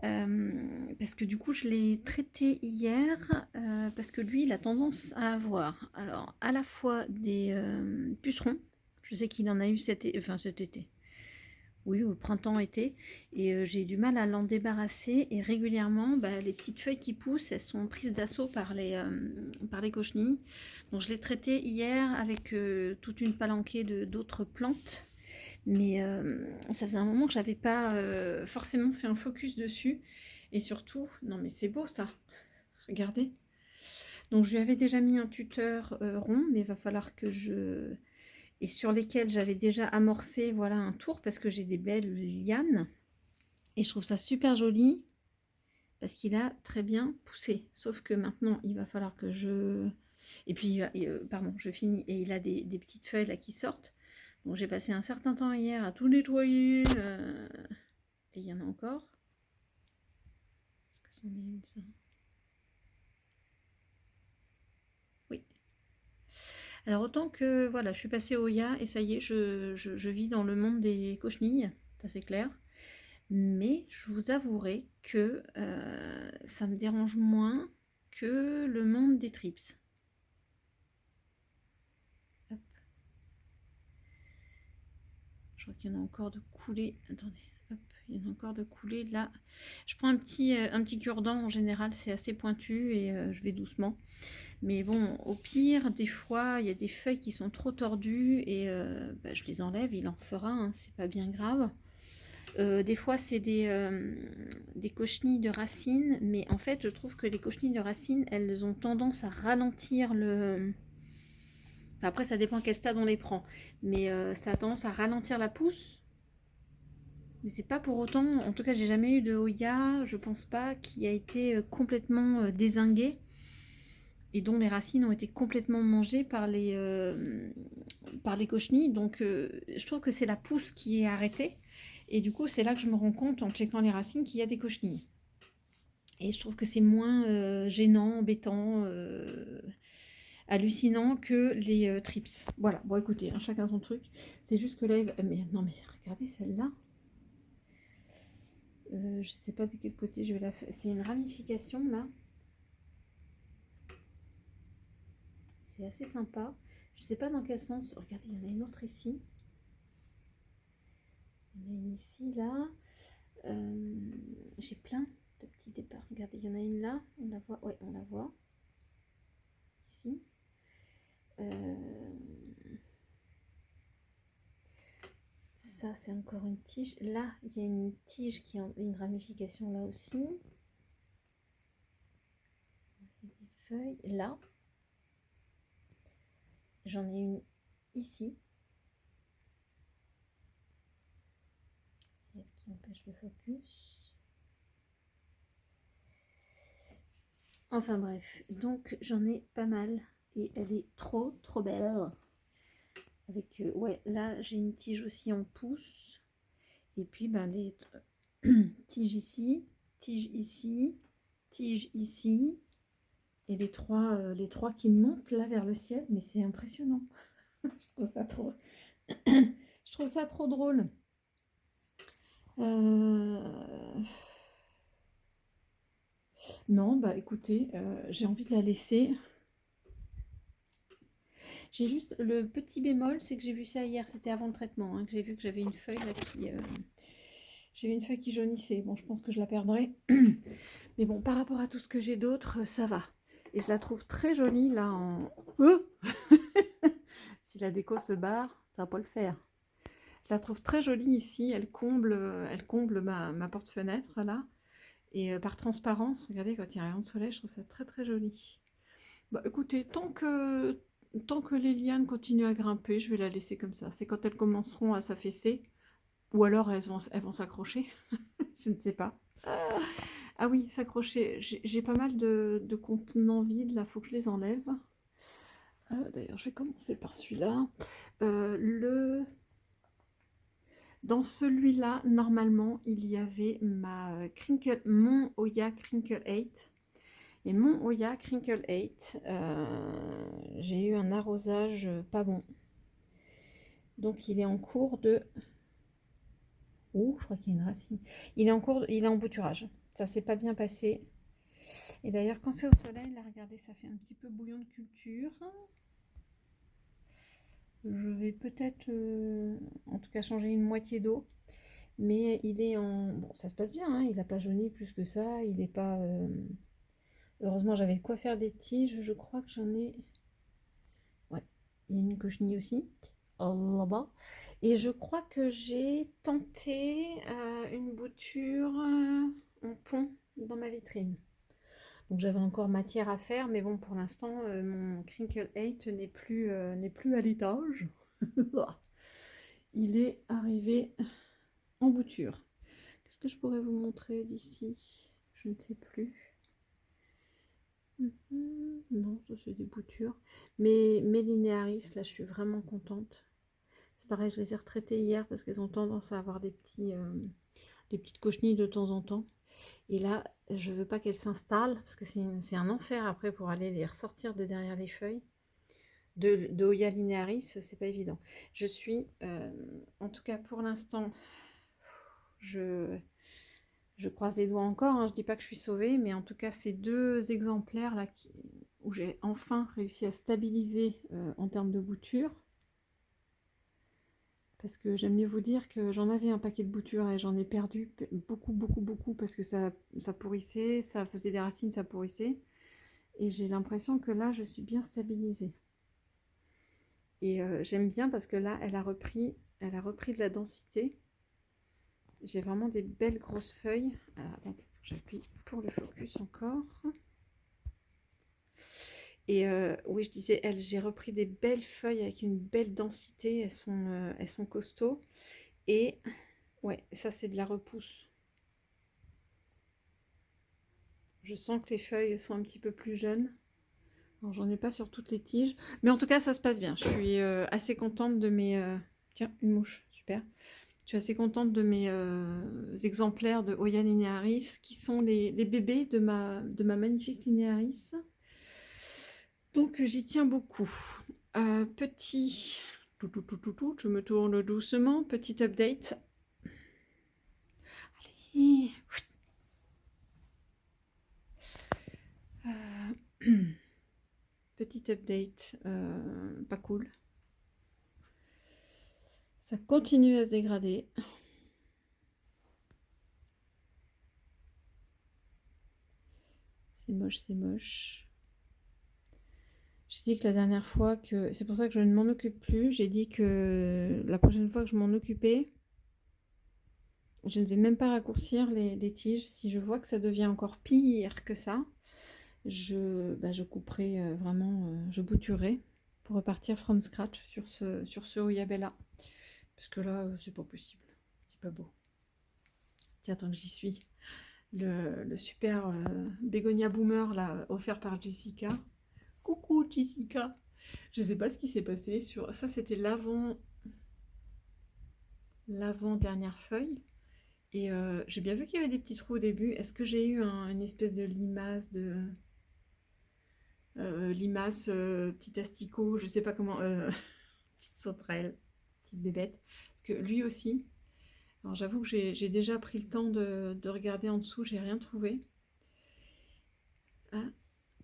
A: Parce que du coup je l'ai traité hier parce que lui il a tendance à avoir alors à la fois des pucerons. Je sais qu'il en a eu cet été. Oui, au printemps-été, et j'ai du mal à l'en débarrasser, et régulièrement, bah, les petites feuilles qui poussent, elles sont prises d'assaut par les cochenilles. Donc je l'ai traité hier avec toute une palanquée d'autres plantes, mais ça faisait un moment que j'avais pas forcément fait un focus dessus, et surtout, non mais c'est beau ça, regardez. Donc je lui avais déjà mis un tuteur rond, mais il va falloir que je... Et sur lesquels j'avais déjà amorcé voilà un tour parce que j'ai des belles lianes et je trouve ça super joli parce qu'il a très bien poussé, sauf que maintenant il va falloir que je... Et puis pardon, je finis, et il a des petites feuilles là qui sortent, donc j'ai passé un certain temps hier à tout nettoyer et il y en a encore. Est-ce que c'en est une, ça? Oui. Alors autant que voilà, je suis passée au Oya et ça y est, je vis dans le monde des cochenilles, ça c'est clair. Mais je vous avouerai que ça me dérange moins que le monde des trips. Hop. Je crois qu'il y en a encore de coulés. Attendez, hop, il y en a encore de coulés là. Je prends un petit cure-dent en général, c'est assez pointu et je vais doucement. Mais bon, au pire, des fois, il y a des feuilles qui sont trop tordues et bah, je les enlève, il en fera, hein, c'est pas bien grave. Des fois, c'est des cochenilles de racines, mais en fait, je trouve que les cochenilles de racines, elles ont tendance à ralentir le... Enfin, après, ça dépend quel stade on les prend, mais ça a tendance à ralentir la pousse. Mais c'est pas pour autant, en tout cas j'ai jamais eu de Hoya, je pense pas, qui a été complètement dézingué et dont les racines ont été complètement mangées par les cochenilles. Donc je trouve que c'est la pousse qui est arrêtée. Et du coup c'est là que je me rends compte en checkant les racines qu'il y a des cochenilles. Et je trouve que c'est moins gênant, embêtant, hallucinant que les trips. Voilà, bon écoutez, hein, chacun son truc. C'est juste que là, mais non mais regardez celle-là. Je sais pas de quel côté je vais la faire. C'est une ramification là. C'est assez sympa. Je sais pas dans quel sens. Regardez, il y en a une autre ici. Il y en a une ici, là. J'ai plein de petits départs. Regardez, il y en a une là. On la voit. Ouais, on la voit. Ici. Ça, c'est encore une tige. Là, il y a une tige qui a une ramification là aussi. C'est des feuilles. Là. J'en ai une ici. C'est elle qui empêche le focus. Enfin bref, donc j'en ai pas mal. Et elle est trop belle. Avec, ouais, là j'ai une tige aussi en pouce. Et puis ben, les tiges ici, tige ici, tige ici. Et les trois qui montent là vers le ciel. Mais c'est impressionnant. Je trouve ça trop... Je trouve ça trop drôle. Non, bah écoutez, j'ai envie de la laisser. J'ai juste le petit bémol, c'est que j'ai vu ça hier, c'était avant le traitement, hein, que j'ai vu que j'avais une feuille là qui... j'ai une feuille qui jaunissait. Bon, je pense que je la perdrai. Mais bon, par rapport à tout ce que j'ai d'autre, ça va. Et je la trouve très jolie là en... Si la déco se barre, ça va pas le faire. Je la trouve très jolie ici, elle comble ma porte-fenêtre là. Et par transparence, regardez, quand il y a un rayon de soleil, je trouve ça très joli. Bah écoutez, tant que les lianes continuent à grimper, je vais la laisser comme ça. C'est quand elles commenceront à s'affaisser, ou alors elles vont s'accrocher, je ne sais pas. Ah oui, s'accrocher, j'ai pas mal de contenants vides, là, faut que je les enlève. D'ailleurs, je vais commencer par celui-là. Dans celui-là, normalement, il y avait mon Oya Crinkle 8. Et mon Oya Crinkle 8, j'ai eu un arrosage pas bon. Donc il est en cours de... Oh, je crois qu'il y a une racine. Il est en bouturage. Ça s'est pas bien passé. Et d'ailleurs, quand c'est au soleil, là, regardez, ça fait un petit peu bouillon de culture. Je vais peut-être, en tout cas, changer une moitié d'eau. Mais il est en... Bon, ça se passe bien, hein, il n'a pas jauni plus que ça. Il n'est pas... Heureusement, j'avais de quoi faire des tiges. Je crois que j'en ai... Ouais, il y a une cochenille aussi. Là-bas. Et je crois que j'ai tenté une bouture en pont dans ma vitrine. Donc j'avais encore matière à faire, mais bon, pour l'instant, mon Crinkle 8 n'est plus à l'étage. Il est arrivé en bouture. Qu'est-ce que je pourrais vous montrer d'ici? Je ne sais plus. Non, ça c'est des boutures. Mais mes linéaris, là, je suis vraiment contente. C'est pareil, je les ai retraitées hier parce qu'elles ont tendance à avoir des petites cochenilles de temps en temps. Et là, je veux pas qu'elles s'installent parce que c'est un enfer après pour aller les ressortir de derrière les feuilles. De Hoya linearis, c'est pas évident. Je suis, en tout cas pour l'instant, je croise les doigts encore, hein, je dis pas que je suis sauvée, mais en tout cas ces deux exemplaires là où j'ai enfin réussi à stabiliser en termes de bouture. Parce que j'aime mieux vous dire que j'en avais un paquet de boutures et j'en ai perdu beaucoup parce que ça pourrissait, ça faisait des racines, ça pourrissait. Et j'ai l'impression que là, je suis bien stabilisée. Et j'aime bien parce que là, elle a repris de la densité. J'ai vraiment des belles grosses feuilles. Alors, attendez, j'appuie pour le focus encore. Et oui, je disais, j'ai repris des belles feuilles avec une belle densité. Elles sont costauds. Et Ouais, ça c'est de la repousse. Je sens que les feuilles sont un petit peu plus jeunes. Alors, j'en ai pas sur toutes les tiges. Mais en tout cas, ça se passe bien. Je suis assez contente de mes... Tiens, une mouche, super. Je suis assez contente de mes exemplaires de Hoya linearis, qui sont les bébés de ma magnifique linearis. Donc, j'y tiens beaucoup. Petit... je me tourne doucement. Petit update. Allez. Petit update, pas cool. Ça continue à se dégrader. C'est moche, c'est moche. J'ai dit que la dernière fois que... C'est pour ça que je ne m'en occupe plus. J'ai dit que la prochaine fois que je m'en occupais, je ne vais même pas raccourcir les tiges. Si je vois que ça devient encore pire que ça, je couperai vraiment, je bouturerai pour repartir from scratch sur ce Oyabella. Parce que là, c'est pas possible. C'est pas beau. Tiens, tant que j'y suis. Le super bégonia boomer là, offert par Jessica. Coucou Jessica. Je sais pas ce qui s'est passé sur ça, c'était l'avant dernière feuille et j'ai bien vu qu'il y avait des petits trous au début. Est-ce que j'ai eu une espèce de limace petit asticot, je sais pas comment, petite sauterelle, petite bébête, parce que lui aussi. Alors j'avoue que j'ai déjà pris le temps de regarder en dessous, j'ai rien trouvé. Ah,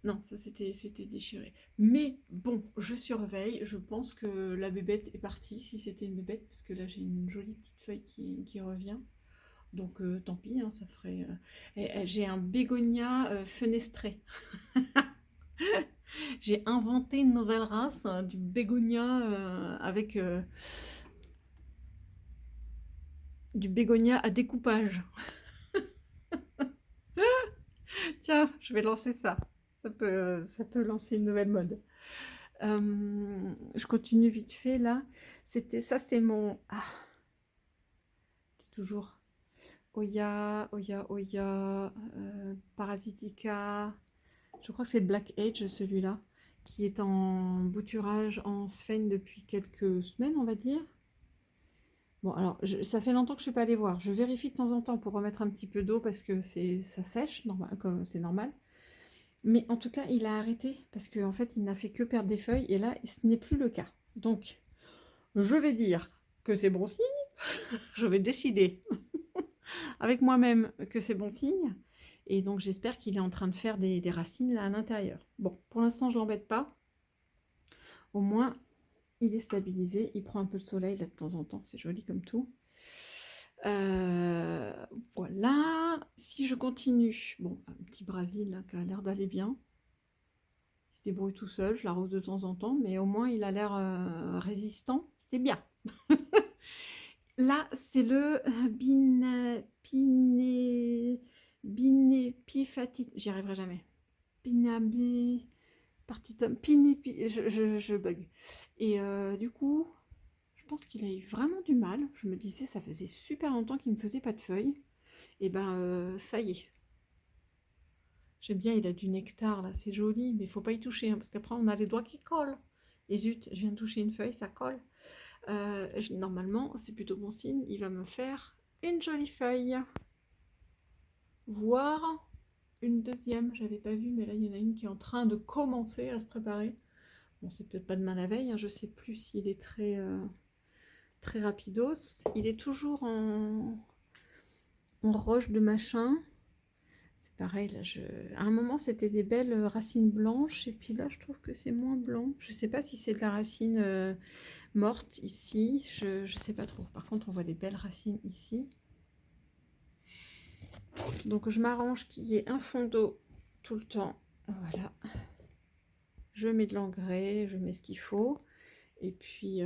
A: non, ça c'était déchiré. Mais bon, je surveille. Je pense que la bébête est partie, si c'était une bébête, parce que là j'ai une jolie petite feuille qui revient. Donc tant pis, hein, ça ferait... j'ai un bégonia fenestré. J'ai inventé une nouvelle race, du bégonia avec... du bégonia à découpage. Tiens, je vais lancer ça. Ça peut lancer une nouvelle mode. Je continue vite fait là. Ça, c'est mon... Ah, c'est toujours Hoya, Parasitica. Je crois que c'est le Black Age celui-là, qui est en bouturage en Sphène depuis quelques semaines, on va dire. Bon, alors, ça fait longtemps que je ne suis pas allée voir. Je vérifie de temps en temps pour remettre un petit peu d'eau parce que ça sèche, comme c'est normal. Mais en tout cas, il a arrêté parce qu'en fait, il n'a fait que perdre des feuilles et là, ce n'est plus le cas. Donc, je vais dire que c'est bon signe. Je vais décider avec moi-même que c'est bon signe. Et donc, j'espère qu'il est en train de faire des racines là à l'intérieur. Bon, pour l'instant, je ne l'embête pas. Au moins, il est stabilisé. Il prend un peu de soleil là de temps en temps. C'est joli comme tout. Voilà. Si je continue, bon, un petit Brésil là, qui a l'air d'aller bien. Il se débrouille tout seul, je l'arrose de temps en temps, mais au moins il a l'air résistant. C'est bien. Là, c'est le binépifatite. J'y arriverai jamais. Binabi partitum. Je bug. Et du coup, je pense qu'il a eu vraiment du mal. Je me disais, ça faisait super longtemps qu'il ne me faisait pas de feuilles. Et ben, ça y est. J'aime bien, il a du nectar là, c'est joli, mais il faut pas y toucher, hein, parce qu'après on a les doigts qui collent. Et zut, je viens de toucher une feuille, ça colle. Normalement, c'est plutôt bon signe, il va me faire une jolie feuille. Voire une deuxième, j'avais pas vu, mais là il y en a une qui est en train de commencer à se préparer. Bon, c'est peut-être pas demain la veille, hein, je sais plus s'il est très rapidos. Il est toujours en roche de machin. C'est pareil, là, à un moment, c'était des belles racines blanches, et puis là, je trouve que c'est moins blanc. Je ne sais pas si c'est de la racine morte ici, je ne sais pas trop. Par contre, on voit des belles racines ici. Donc, je m'arrange qu'il y ait un fond d'eau tout le temps. Voilà. Je mets de l'engrais, je mets ce qu'il faut. Et puis,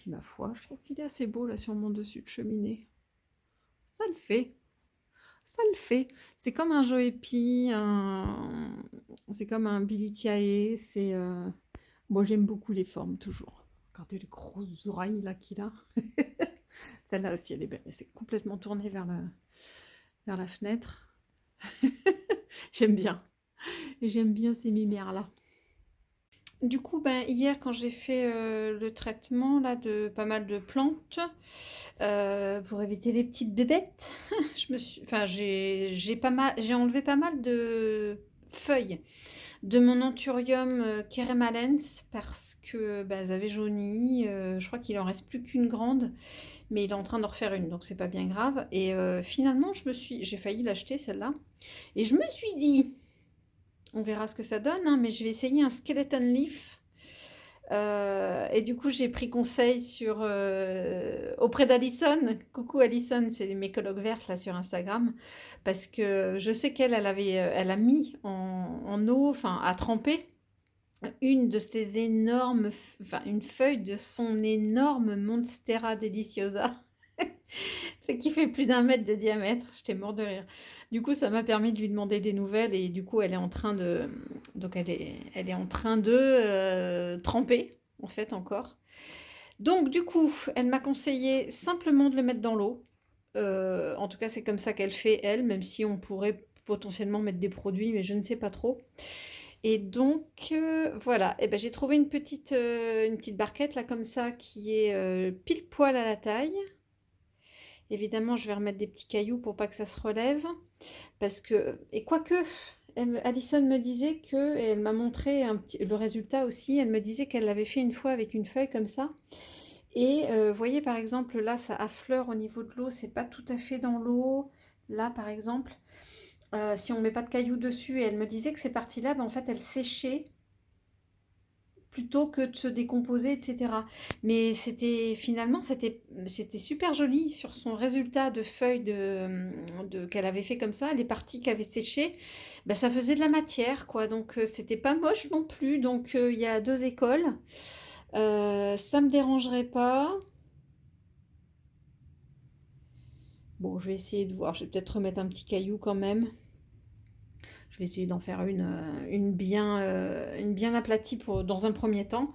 A: ma foi, je trouve qu'il est assez beau, là, sur mon dessus de cheminée. Ça le fait. Ça le fait. C'est comme un Joepi, c'est comme un Bilitiae. Bon, j'aime beaucoup les formes, toujours. Regardez les grosses oreilles là qu'il a. Celle-là aussi, elle est belle. Elle s'est complètement tournée vers la fenêtre. J'aime bien. J'aime bien ces lumières-là. Du coup, ben, hier, quand j'ai fait le traitement là, de pas mal de plantes, pour éviter les petites bébêtes, j'ai enlevé pas mal de feuilles de mon anthurium keremalens parce que bah, elles avaient jauni. Je crois qu'il en reste plus qu'une grande, mais il est en train de refaire une, donc c'est pas bien grave. Et finalement, j'ai failli l'acheter celle-là, et je me suis dit, on verra ce que ça donne, hein, mais je vais essayer un skeleton leaf. Et du coup, j'ai pris conseil auprès d'Alison. Coucou Alison, c'est mes collègues vertes là sur Instagram, parce que je sais elle a mis en eau, enfin à tremper une de ces énormes, enfin une feuille de son énorme Monstera deliciosa. Qui fait plus d'1 mètre de diamètre. J'étais mort de rire. Du coup, ça m'a permis de lui demander des nouvelles et du coup, elle est en train de, donc elle est en train de tremper en fait encore. Donc du coup, elle m'a conseillé simplement de le mettre dans l'eau. En tout cas, c'est comme ça qu'elle fait elle, même si on pourrait potentiellement mettre des produits, mais je ne sais pas trop. Et donc voilà, et ben, j'ai trouvé une petite barquette là comme ça qui est pile poil à la taille. Évidemment, je vais remettre des petits cailloux pour pas que ça se relève. Parce que, et quoique, Alison me disait que, et elle m'a montré le résultat aussi, elle me disait qu'elle l'avait fait une fois avec une feuille comme ça. Et vous voyez par exemple, là ça affleure au niveau de l'eau, c'est pas tout à fait dans l'eau. Là par exemple, si on met pas de cailloux dessus, et elle me disait que ces parties-là, ben, en fait elles séchaient plutôt que de se décomposer, etc. Mais c'était super joli sur son résultat de feuilles qu'elle avait fait comme ça, les parties qui avaient séché, bah, ça faisait de la matière, quoi. Donc c'était pas moche non plus. Donc il y a 2 écoles. Ça me dérangerait pas. Bon, je vais essayer de voir. Je vais peut-être remettre un petit caillou quand même. Je vais essayer d'en faire une bien aplatie dans un premier temps.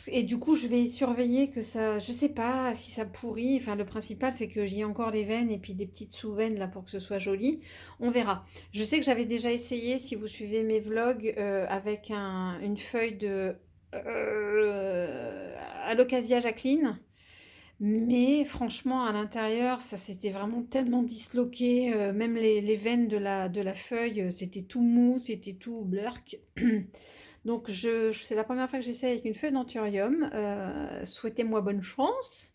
A: Et du coup, je vais surveiller que ça, je sais pas si ça pourrit. Enfin, le principal, c'est que j'y ai encore les veines et puis des petites sous-veines là pour que ce soit joli. On verra. Je sais que j'avais déjà essayé, si vous suivez mes vlogs, avec une feuille de Alocasia Jacqueline. Mais franchement, à l'intérieur, ça s'était vraiment tellement disloqué. Même les veines de la feuille, c'était tout mou, c'était tout blurk. Donc, c'est la première fois que j'essaie avec une feuille d'anthurium. Souhaitez-moi bonne chance.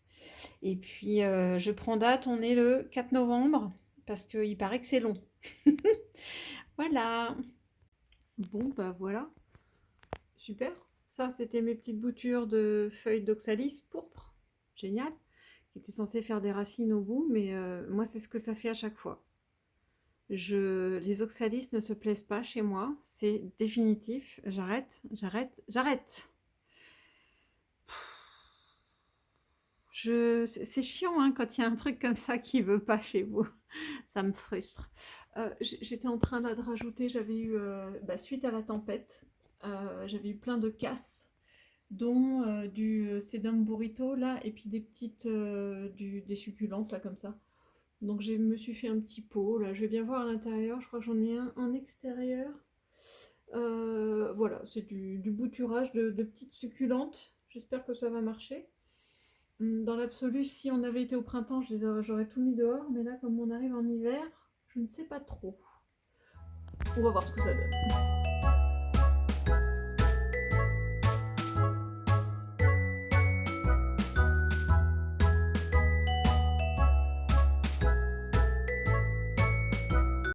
A: Et puis, je prends date, on est le 4 novembre, parce qu'il paraît que c'est long. Voilà. Bon, bah voilà. Super. Ça, c'était mes petites boutures de feuilles d'oxalis pourpre. Génial. Qui étaient censées faire des racines au bout, mais moi, c'est ce que ça fait à chaque fois. Les oxalis ne se plaisent pas chez moi, c'est définitif. J'arrête, j'arrête, j'arrête. C'est chiant hein, quand il y a un truc comme ça qui veut pas chez vous. Ça me frustre. J'étais en train là, de rajouter, j'avais eu, suite à la tempête, j'avais eu plein de casses, dont du sedum burrito là, et puis des petites, des succulentes là comme ça. Donc je me suis fait un petit pot, là je vais bien voir à l'intérieur, je crois que j'en ai un en extérieur. Voilà, c'est du bouturage de petites succulentes, j'espère que ça va marcher. Dans l'absolu, si on avait été au printemps, j'aurais tout mis dehors, mais là comme on arrive en hiver, je ne sais pas trop. On va voir ce que ça donne.